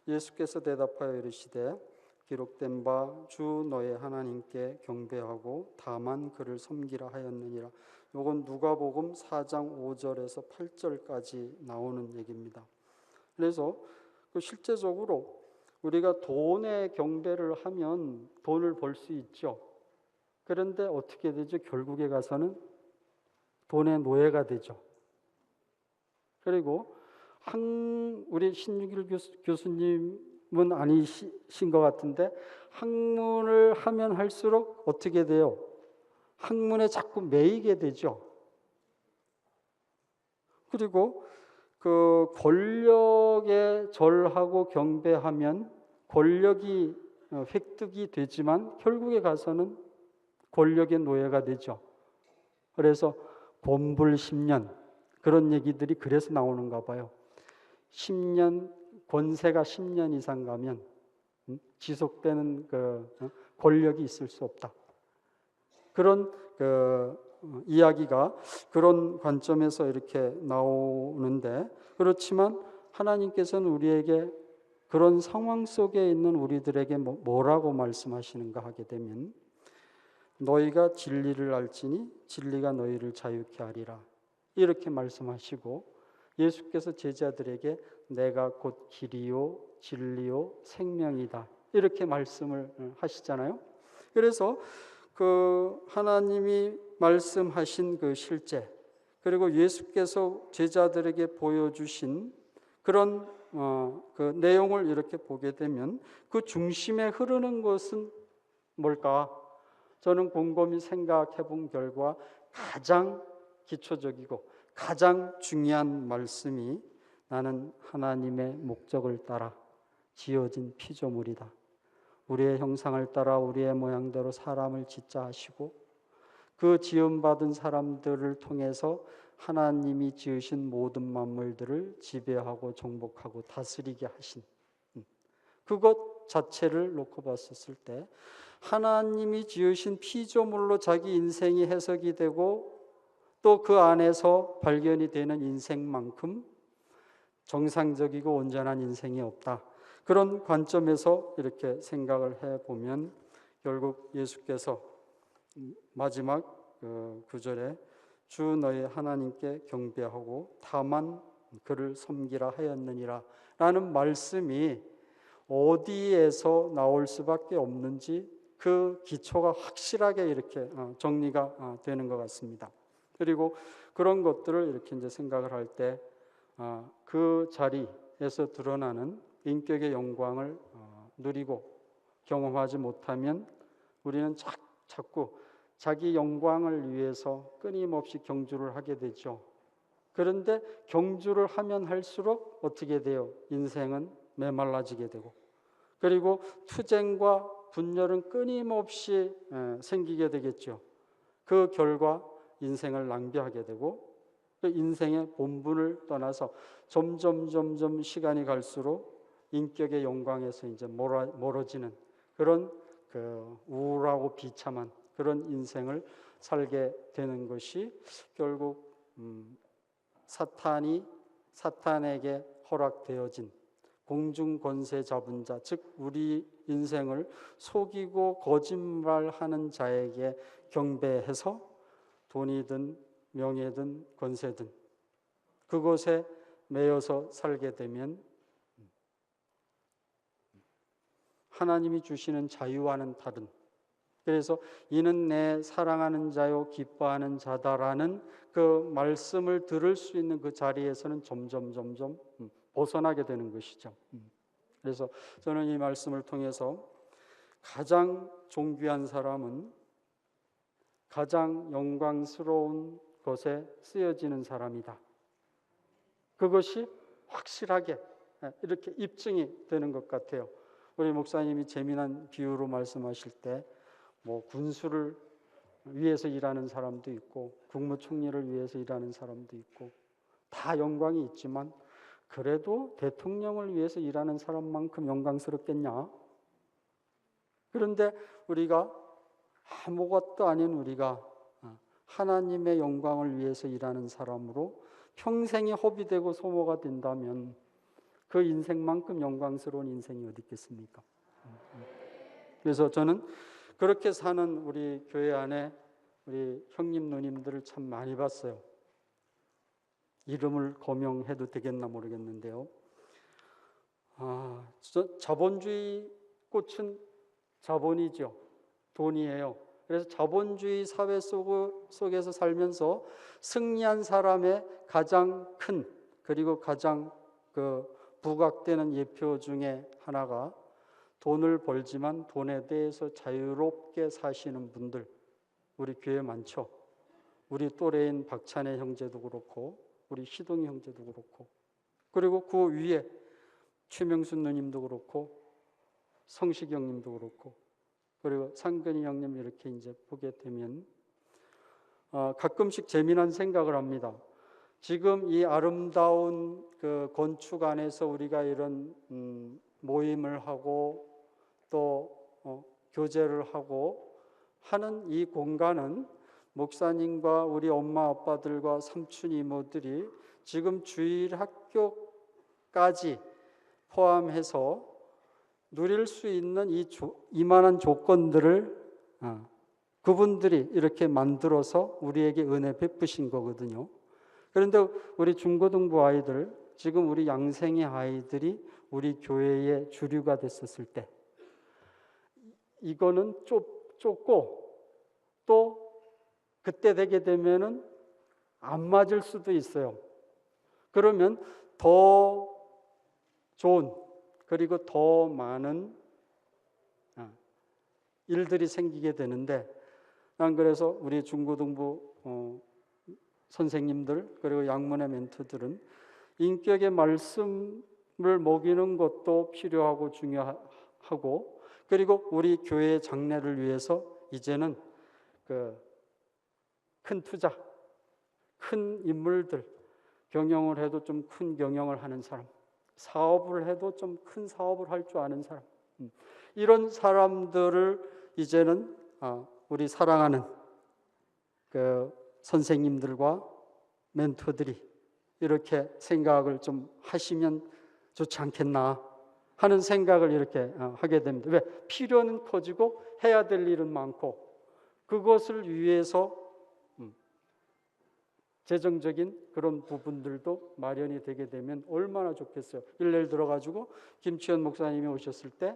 예수께서 대답하여 이르시되 기록된 바 주 너의 하나님께 경배하고 다만 그를 섬기라 하였느니라. 이건 누가복음 4장 5절에서 8절까지 나오는 얘기입니다. 그래서 실제적으로 우리가 돈에 경배를 하면 돈을 벌 수 있죠. 그런데 어떻게 되죠? 결국에 가서는 돈의 노예가 되죠. 그리고 우리 신유길 교수님은 아니신 것 같은데 학문을 하면 할수록 어떻게 돼요? 학문에 자꾸 매이게 되죠. 그리고 그 권력에 절하고 경배하면 권력이 획득이 되지만 결국에 가서는 권력의 노예가 되죠. 그래서 권불 10년 그런 얘기들이 그래서 나오는가 봐요. 10년 권세가 10년 이상 가면 지속되는 그 권력이 있을 수 없다. 그런 이야기가 그런 관점에서 이렇게 나오는데, 그렇지만 하나님께서는 우리에게 그런 상황 속에 있는 우리들에게 뭐라고 말씀하시는가 하게 되면 너희가 진리를 알지니 진리가 너희를 자유케 하리라 이렇게 말씀하시고, 예수께서 제자들에게 내가 곧 길이요 진리요 생명이다 이렇게 말씀을 하시잖아요. 그래서 그 하나님이 말씀하신 그 실제, 그리고 예수께서 제자들에게 보여주신 그런 그 내용을 이렇게 보게 되면 그 중심에 흐르는 것은 뭘까? 저는 곰곰이 생각해 본 결과 가장 기초적이고 가장 중요한 말씀이 나는 하나님의 목적을 따라 지어진 피조물이다. 우리의 형상을 따라 우리의 모양대로 사람을 짓자 하시고 그 지음받은 사람들을 통해서 하나님이 지으신 모든 만물들을 지배하고 정복하고 다스리게 하신 그것 자체를 놓고 봤었을 때 하나님이 지으신 피조물로 자기 인생이 해석이 되고 또 그 안에서 발견이 되는 인생만큼 정상적이고 온전한 인생이 없다. 그런 관점에서 이렇게 생각을 해보면 결국 예수께서 마지막 구절에 주 너희 하나님께 경배하고 다만 그를 섬기라 하였느니라 라는 말씀이 어디에서 나올 수밖에 없는지 그 기초가 확실하게 이렇게 정리가 되는 것 같습니다. 그리고 그런 것들을 이렇게 이제 생각을 할 때 그 자리에서 드러나는 인격의 영광을 누리고 경험하지 못하면 우리는 자꾸 자기 영광을 위해서 끊임없이 경주를 하게 되죠. 그런데 경주를 하면 할수록 어떻게 돼요? 인생은 메말라지게 되고, 그리고 투쟁과 분열은 끊임없이 생기게 되겠죠. 그 결과 인생을 낭비하게 되고 그 인생의 본분을 떠나서 점점 시간이 갈수록 인격의 영광에서 이제 멀어지는 그런 그 우울하고 비참한 그런 인생을 살게 되는 것이 결국 사탄에게 허락되어진 공중 권세 잡은 자, 즉 우리 인생을 속이고 거짓말하는 자에게 경배해서 돈이든 명예든 권세든 그것에 매여서 살게 되면 하나님이 주시는 자유와는 다른, 그래서 이는 내 사랑하는 자요 기뻐하는 자다라는 그 말씀을 들을 수 있는 그 자리에서는 점점 벗어나게 되는 것이죠. 그래서 저는 이 말씀을 통해서 가장 존귀한 사람은 가장 영광스러운 것에 쓰여지는 사람이다. 그것이 확실하게 이렇게 입증이 되는 것 같아요. 우리 목사님이 재미난 비유로 말씀하실 때 뭐 군수를 위해서 일하는 사람도 있고 국무총리를 위해서 일하는 사람도 있고 다 영광이 있지만 그래도 대통령을 위해서 일하는 사람만큼 영광스럽겠냐? 그런데 우리가 아무것도 아닌 우리가 하나님의 영광을 위해서 일하는 사람으로 평생이 허비되고 소모가 된다면 그 인생만큼 영광스러운 인생이 어디 있겠습니까? 그래서 저는 그렇게 사는 우리 교회 안에 우리 형님 누님들을 참 많이 봤어요. 이름을 거명해도 되겠나 모르겠는데요. 자본주의 꽃은 자본이죠. 돈이에요. 그래서 자본주의 사회 속에서 살면서 승리한 사람의 가장 큰 그리고 가장 부각되는 예표 중에 하나가 돈을 벌지만 돈에 대해서 자유롭게 사시는 분들 우리 교회에 많죠. 우리 또래인 박찬혜 형제도 그렇고 우리 시동이 형제도 그렇고 그리고 그 위에 최명순 누님도 그렇고 성식영 님도 그렇고 그리고 상근이 형님 이렇게 이제 보게 되면 가끔씩 재미난 생각을 합니다. 지금 이 아름다운 그 건축 안에서 우리가 이런 모임을 하고 또 교제를 하고 하는 이 공간은 목사님과 우리 엄마 아빠들과 삼촌 이모들이 지금 주일 학교까지 포함해서 누릴 수 있는 이만한 조건들을 그분들이 이렇게 만들어서 우리에게 은혜 베푸신 거거든요. 그런데 우리 중고등부 아이들, 지금 우리 양생의 아이들이 우리 교회의 주류가 됐었을 때 이거는 좁고 또 그때 되게 되면은 안 맞을 수도 있어요. 그러면 더 좋은 그리고 더 많은 일들이 생기게 되는데 난 그래서 우리 중고등부 선생님들 그리고 양문의 멘토들은 인격의 말씀을 먹이는 것도 필요하고 중요하고 그리고 우리 교회의 장래를 위해서 이제는 큰 투자, 큰 인물들 경영을 해도 좀 큰 경영을 하는 사람 사업을 해도 좀 큰 사업을 할 줄 아는 사람 이런 사람들을 이제는 우리 사랑하는 선생님들과 멘토들이 이렇게 생각을 좀 하시면 좋지 않겠나 하는 생각을 이렇게 하게 됩니다. 왜? 필요는 커지고 해야 될 일은 많고 그것을 위해서 재정적인 그런 부분들도 마련이 되게 되면 얼마나 좋겠어요. 예를 들어가지고 김치현 목사님이 오셨을 때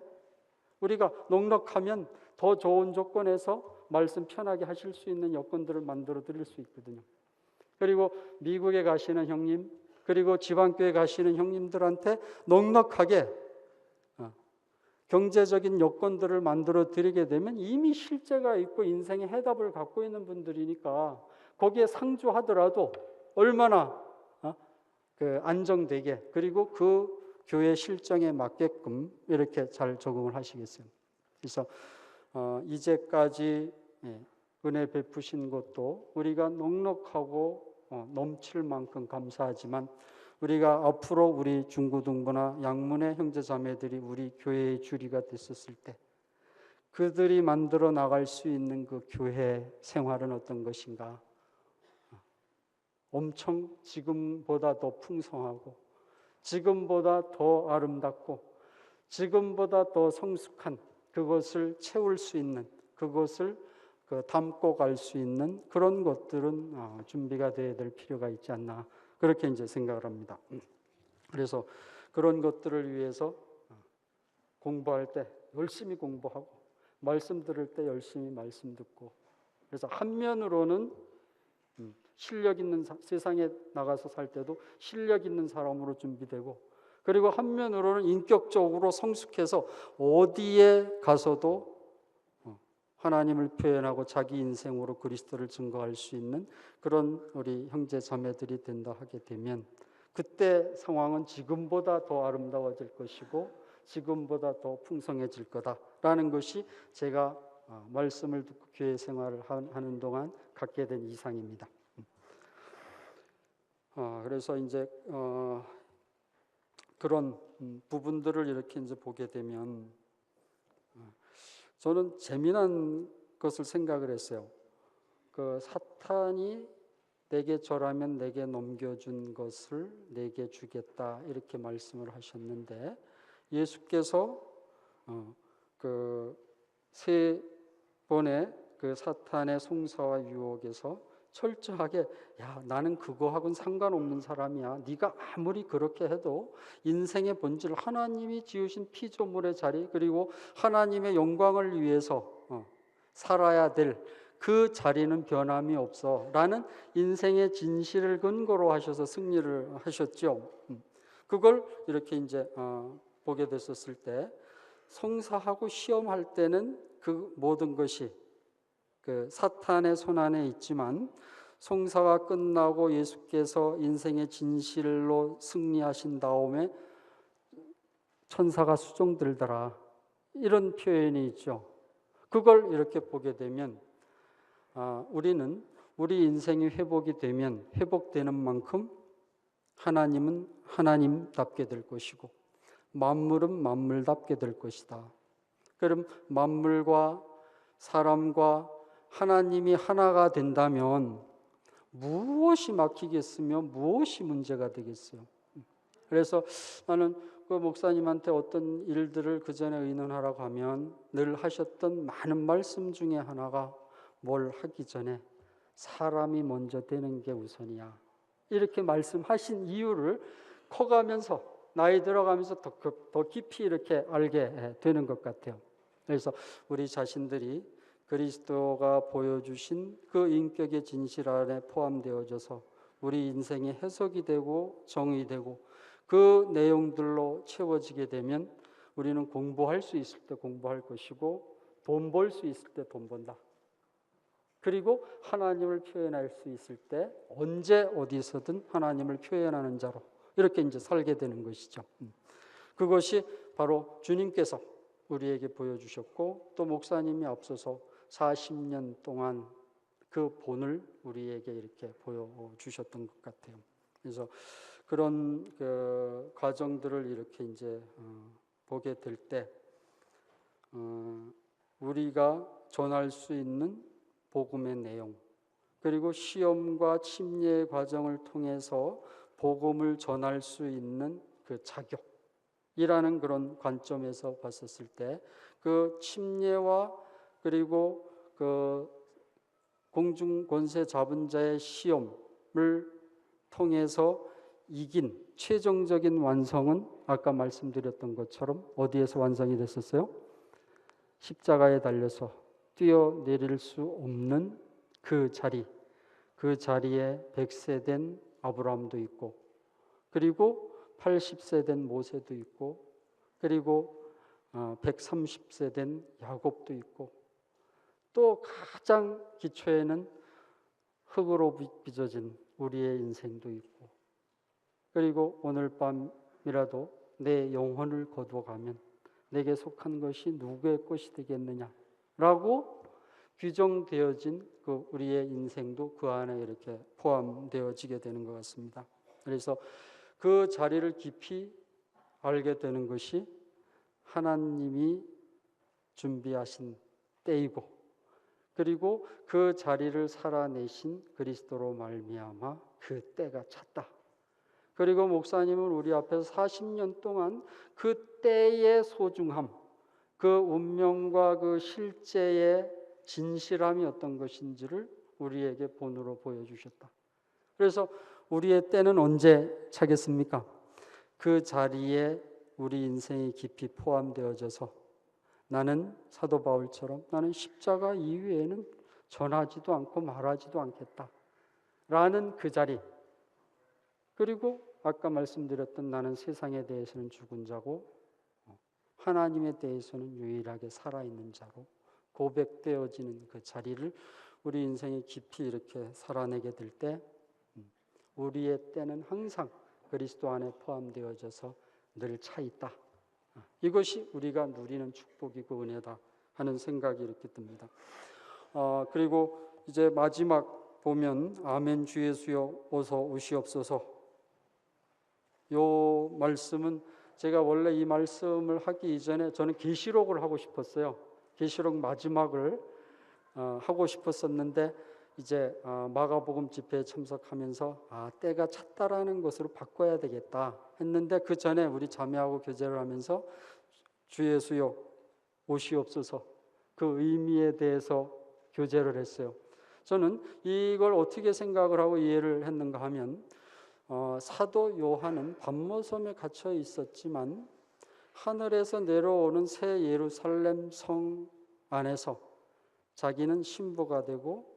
우리가 넉넉하면 더 좋은 조건에서 말씀 편하게 하실 수 있는 여건들을 만들어 드릴 수 있거든요. 그리고 미국에 가시는 형님 그리고 지방교회 가시는 형님들한테 넉넉하게 경제적인 여건들을 만들어 드리게 되면 이미 실제가 있고 인생의 해답을 갖고 있는 분들이니까 거기에 상주하더라도 얼마나 안정되게 그리고 그 교회 실정에 맞게끔 이렇게 잘 적응을 하시겠어요. 그래서 이제까지 은혜 베푸신 것도 우리가 넉넉하고 넘칠 만큼 감사하지만 우리가 앞으로 우리 중고등부나 양문의 형제자매들이 우리 교회의 주리가 됐었을 때 그들이 만들어 나갈 수 있는 그 교회 생활은 어떤 것인가? 엄청 지금보다 더 풍성하고 지금보다 더 아름답고 지금보다 더 성숙한 그것을 채울 수 있는 그것을 담고 갈 수 있는 그런 것들은 준비가 돼야 될 필요가 있지 않나 그렇게 이제 생각을 합니다. 그래서 그런 것들을 위해서 공부할 때 열심히 공부하고 말씀 들을 때 열심히 말씀 듣고 그래서 한면으로는 실력 있는 세상에 나가서 살 때도 실력 있는 사람으로 준비되고 그리고 한면으로는 인격적으로 성숙해서 어디에 가서도 하나님을 표현하고 자기 인생으로 그리스도를 증거할 수 있는 그런 우리 형제 자매들이 된다 하게 되면 그때 상황은 지금보다 더 아름다워질 것이고 지금보다 더 풍성해질 거다라는 것이 제가 말씀을 듣고 교회 생활을 하는 동안 갖게 된 이상입니다. 그래서 이제 그런 부분들을 이렇게 이제 보게 되면 저는 재미난 것을 생각을 했어요. 그 사탄이 내게 절하면 내게 넘겨준 것을 내게 주겠다 이렇게 말씀을 하셨는데 예수께서 그 세 번의 그 사탄의 송사와 유혹에서 철저하게 야 나는 그거하고는 상관없는 사람이야. 네가 아무리 그렇게 해도 인생의 본질 하나님이 지으신 피조물의 자리 그리고 하나님의 영광을 위해서 살아야 될 그 자리는 변함이 없어 라는 인생의 진실을 근거로 하셔서 승리를 하셨죠. 그걸 이렇게 이제 보게 됐었을 때 송사하고 시험할 때는 그 모든 것이 그 사탄의 손안에 있지만 송사가 끝나고 예수께서 인생의 진실로 승리하신 다음에 천사가 수종들더라 이런 표현이 있죠. 그걸 이렇게 보게 되면 우리는 우리 인생이 회복이 되면 회복되는 만큼 하나님은 하나님답게 될 것이고 만물은 만물답게 될 것이다. 그럼 만물과 사람과 하나님이 하나가 된다면 무엇이 막히겠으며 무엇이 문제가 되겠어요. 그래서 나는 그 목사님한테 어떤 일들을 그 전에 의논하라고 하면 늘 하셨던 많은 말씀 중에 하나가 뭘 하기 전에 사람이 먼저 되는 게 우선이야. 이렇게 말씀하신 이유를 커가면서 나이 들어가면서 더 깊이 이렇게 알게 되는 것 같아요. 그래서 우리 자신들이 그리스도가 보여주신 그 인격의 진실 안에 포함되어져서 우리 인생이 해석이 되고 정의되고 그 내용들로 채워지게 되면 우리는 공부할 수 있을 때 공부할 것이고 돈 벌 수 있을 때 돈 번다. 그리고 하나님을 표현할 수 있을 때 언제 어디서든 하나님을 표현하는 자로 이렇게 이제 살게 되는 것이죠. 그것이 바로 주님께서 우리에게 보여주셨고 또 목사님이 앞서서 40년 동안 그 본을 우리에게 이렇게 보여주셨던 것 같아요. 그래서 그런 그 과정들을 이렇게 이제 보게 될 때 우리가 전할 수 있는 복음의 내용 그리고 시험과 침례의 과정을 통해서 복음을 전할 수 있는 그 자격이라는 그런 관점에서 봤었을 때 그 침례와 그리고 그 공중 권세 잡은 자의 시험을 통해서 이긴 최종적인 완성은 아까 말씀드렸던 것처럼 어디에서 완성이 됐었어요? 십자가에 달려서 뛰어내릴 수 없는 그 자리, 그 자리에 100세 된 아브라함도 있고 그리고 80세 된 모세도 있고 그리고 130세 된 야곱도 있고 또 가장 기초에는 흙으로 빚어진 우리의 인생도 있고 그리고 오늘 밤이라도 내 영혼을 거두어가면 내게 속한 것이 누구의 것이 되겠느냐라고 규정되어진 그 우리의 인생도 그 안에 이렇게 포함되어지게 되는 것 같습니다. 그래서 그 자리를 깊이 알게 되는 것이 하나님이 준비하신 때이고 그리고 그 자리를 살아내신 그리스도로 말미암아 그 때가 찼다. 그리고 목사님은 우리 앞에서 40년 동안 그 때의 소중함, 그 운명과 그 실제의 진실함이 어떤 것인지를 우리에게 본으로 보여주셨다. 그래서 우리의 때는 언제 차겠습니까? 그 자리에 우리 인생이 깊이 포함되어져서 나는 사도 바울처럼 나는 십자가 이후에는 전하지도 않고 말하지도 않겠다 라는 그 자리 그리고 아까 말씀드렸던 나는 세상에 대해서는 죽은 자고 하나님에 대해서는 유일하게 살아있는 자로 고백되어지는 그 자리를 우리 인생에 깊이 이렇게 살아내게 될 때 우리의 때는 항상 그리스도 안에 포함되어져서 늘 차 있다 이것이 우리가 누리는 축복이고 은혜다 하는 생각이 이렇게 듭니다. 그리고 이제 마지막 보면 아멘 주 예수여 어서 오시옵소서. 요 말씀은 제가 원래 이 말씀을 하기 이전에 저는 계시록을 하고 싶었어요. 계시록 마지막을 하고 싶었었는데 이제 마가복음 집회에 참석하면서 때가 찼다라는 것으로 바꿔야 되겠다 했는데 그 전에 우리 자매하고 교제를 하면서 주 예수여 오시옵소서 그 의미에 대해서 교제를 했어요. 저는 이걸 어떻게 생각을 하고 이해를 했는가 하면 사도 요한은 밤모섬에 갇혀 있었지만 하늘에서 내려오는 새 예루살렘 성 안에서 자기는 신부가 되고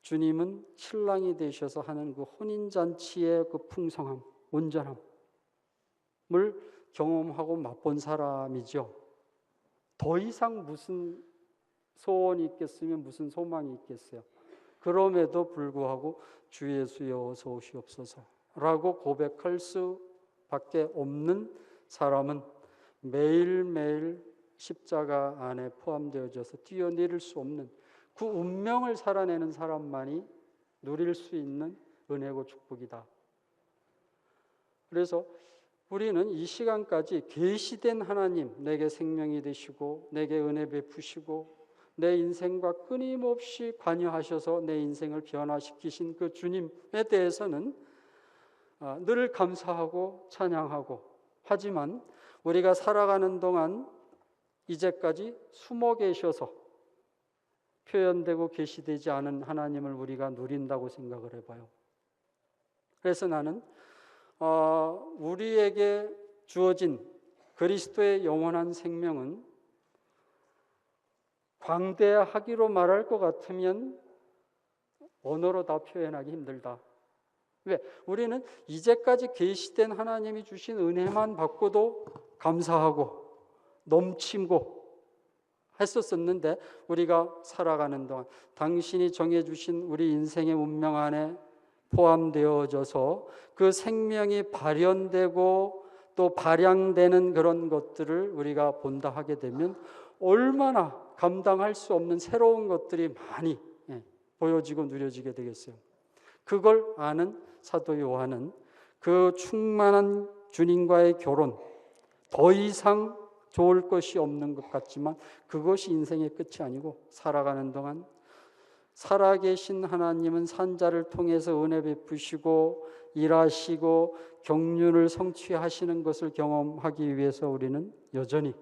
주님은 신랑이 되셔서 하는 그 혼인잔치의 그 풍성함, 온전함을 경험하고 맛본 사람이죠. 더 이상 무슨 소원이 있겠으면 무슨 소망이 있겠어요. 그럼에도 불구하고 주 예수여 어서 오시옵소서라고 고백할 수밖에 없는 사람은 매일매일 십자가 안에 포함되어져서 뛰어내릴 수 없는 그 운명을 살아내는 사람만이 누릴 수 있는 은혜고 축복이다. 그래서 우리는 이 시간까지 계시된 하나님, 내게 생명이 되시고 내게 은혜 베푸시고 내 인생과 끊임없이 관여하셔서 내 인생을 변화시키신 그 주님에 대해서는 늘 감사하고 찬양하고, 하지만 우리가 살아가는 동안 이제까지 숨어 계셔서 표현되고 계시되지 않은 하나님을 우리가 누린다고 생각을 해봐요. 그래서 나는 우리에게 주어진 그리스도의 영원한 생명은 광대하기로 말할 것 같으면 언어로 다 표현하기 힘들다. 왜? 우리는 이제까지 계시된 하나님이 주신 은혜만 받고도 감사하고 넘치고 했었었는데, 우리가 살아가는 동안 당신이 정해주신 우리 인생의 운명 안에 포함되어져서 그 생명이 발현되고 또 발양되는 그런 것들을 우리가 본다 하게 되면 얼마나 감당할 수 없는 새로운 것들이 많이 보여지고 누려지게 되겠어요. 그걸 아는 사도 요한은 그 충만한 주님과의 결혼, 더 이상 좋을 것이 없는 것 같지만 그것이 인생의 끝이 아니고 살아가는 동안 살아계신 하나님은 산자를 통해서 은혜 베푸시고 일하시고 경륜을 성취하시는 것을 경험하기 위해서 우리는 여전히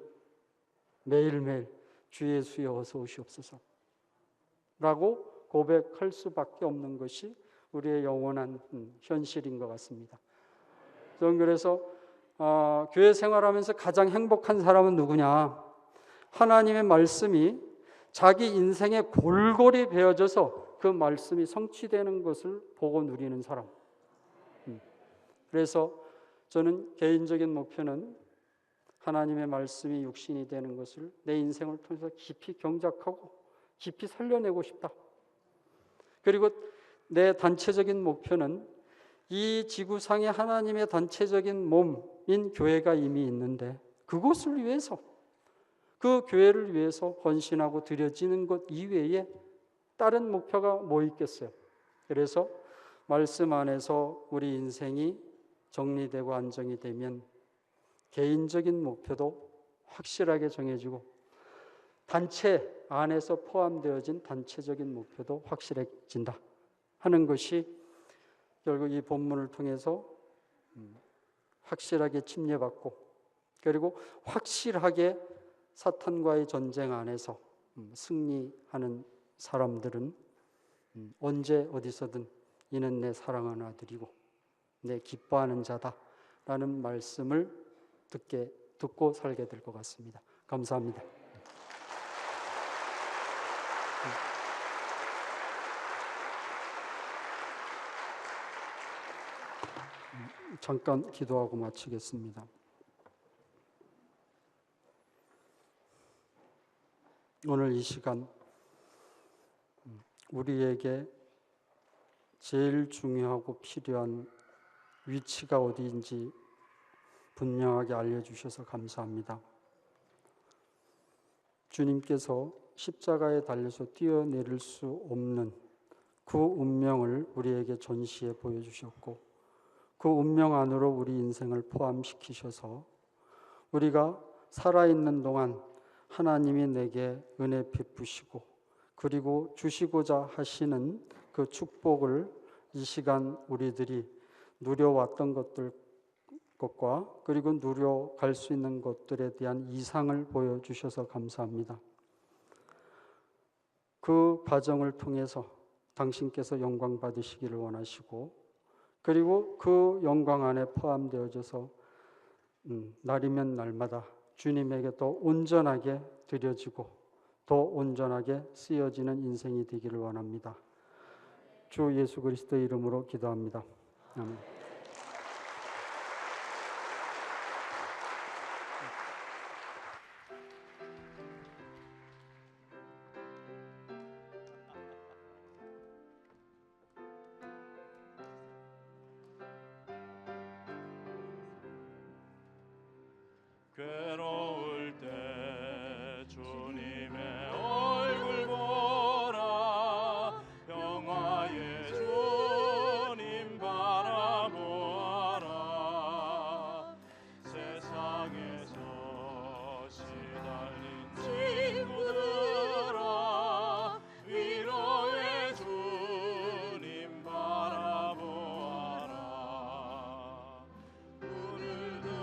매일매일 주 예수여 어서 오시옵소서 라고 고백할 수밖에 없는 것이 우리의 영원한 현실인 것 같습니다. 저는 그래서 교회 생활하면서 가장 행복한 사람은 누구냐? 하나님의 말씀이 자기 인생에 골골이 베어져서 그 말씀이 성취되는 것을 보고 누리는 사람. 그래서 저는 개인적인 목표는 하나님의 말씀이 육신이 되는 것을 내 인생을 통해서 깊이 경작하고 깊이 살려내고 싶다. 그리고 내 단체적인 목표는 이 지구상에 하나님의 단체적인 몸인 교회가 이미 있는데 그것을 위해서, 그 교회를 위해서 헌신하고 드려지는 것 이외에 다른 목표가 뭐 있겠어요? 그래서 말씀 안에서 우리 인생이 정리되고 안정이 되면 개인적인 목표도 확실하게 정해지고 단체 안에서 포함되어진 단체적인 목표도 확실해진다 하는 것이 결국 이 본문을 통해서 확실하게 침례받고, 그리고 확실하게 사탄과의 전쟁 안에서 승리하는 사람들은 언제 어디서든 이는 내 사랑하는 아들이고 내 기뻐하는 자다라는 말씀을 듣고 살게 될 것 같습니다. 감사합니다. 잠깐 기도하고 마치겠습니다. 오늘 이 시간 우리에게 제일 중요하고 필요한 위치가 어디인지 분명하게 알려주셔서 감사합니다. 주님께서 십자가에 달려서 뛰어내릴 수 없는 그 운명을 우리에게 전시해 보여주셨고, 그 운명 안으로 우리 인생을 포함시키셔서 우리가 살아있는 동안 하나님이 내게 은혜 베푸시고 그리고 주시고자 하시는 그 축복을 이 시간 우리들이 누려왔던 것과 그리고 누려갈 수 있는 것들에 대한 이상을 보여주셔서 감사합니다. 그 과정을 통해서 당신께서 영광 받으시기를 원하시고, 그리고 그 영광 안에 포함되어져서 날이면 날마다 주님에게 더 온전하게 드려지고 더 온전하게 쓰여지는 인생이 되기를 원합니다. 주 예수 그리스도의 이름으로 기도합니다. 아멘. 괴로울 때 주님의 얼굴 보라, 평화의 주님 바라보아라. 세상에서 시달린 친구들아, 위로의 주님 바라보아라. 눈을 들어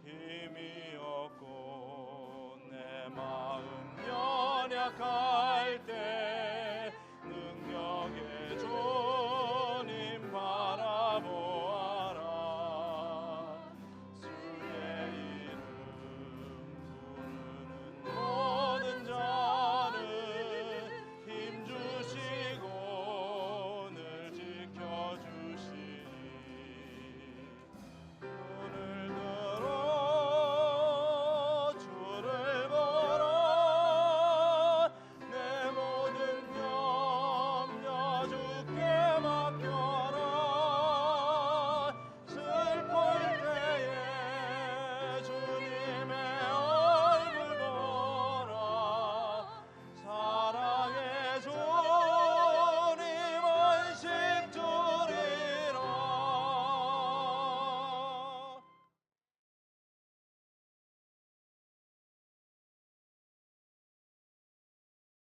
힘이 없고 내 마음 연약할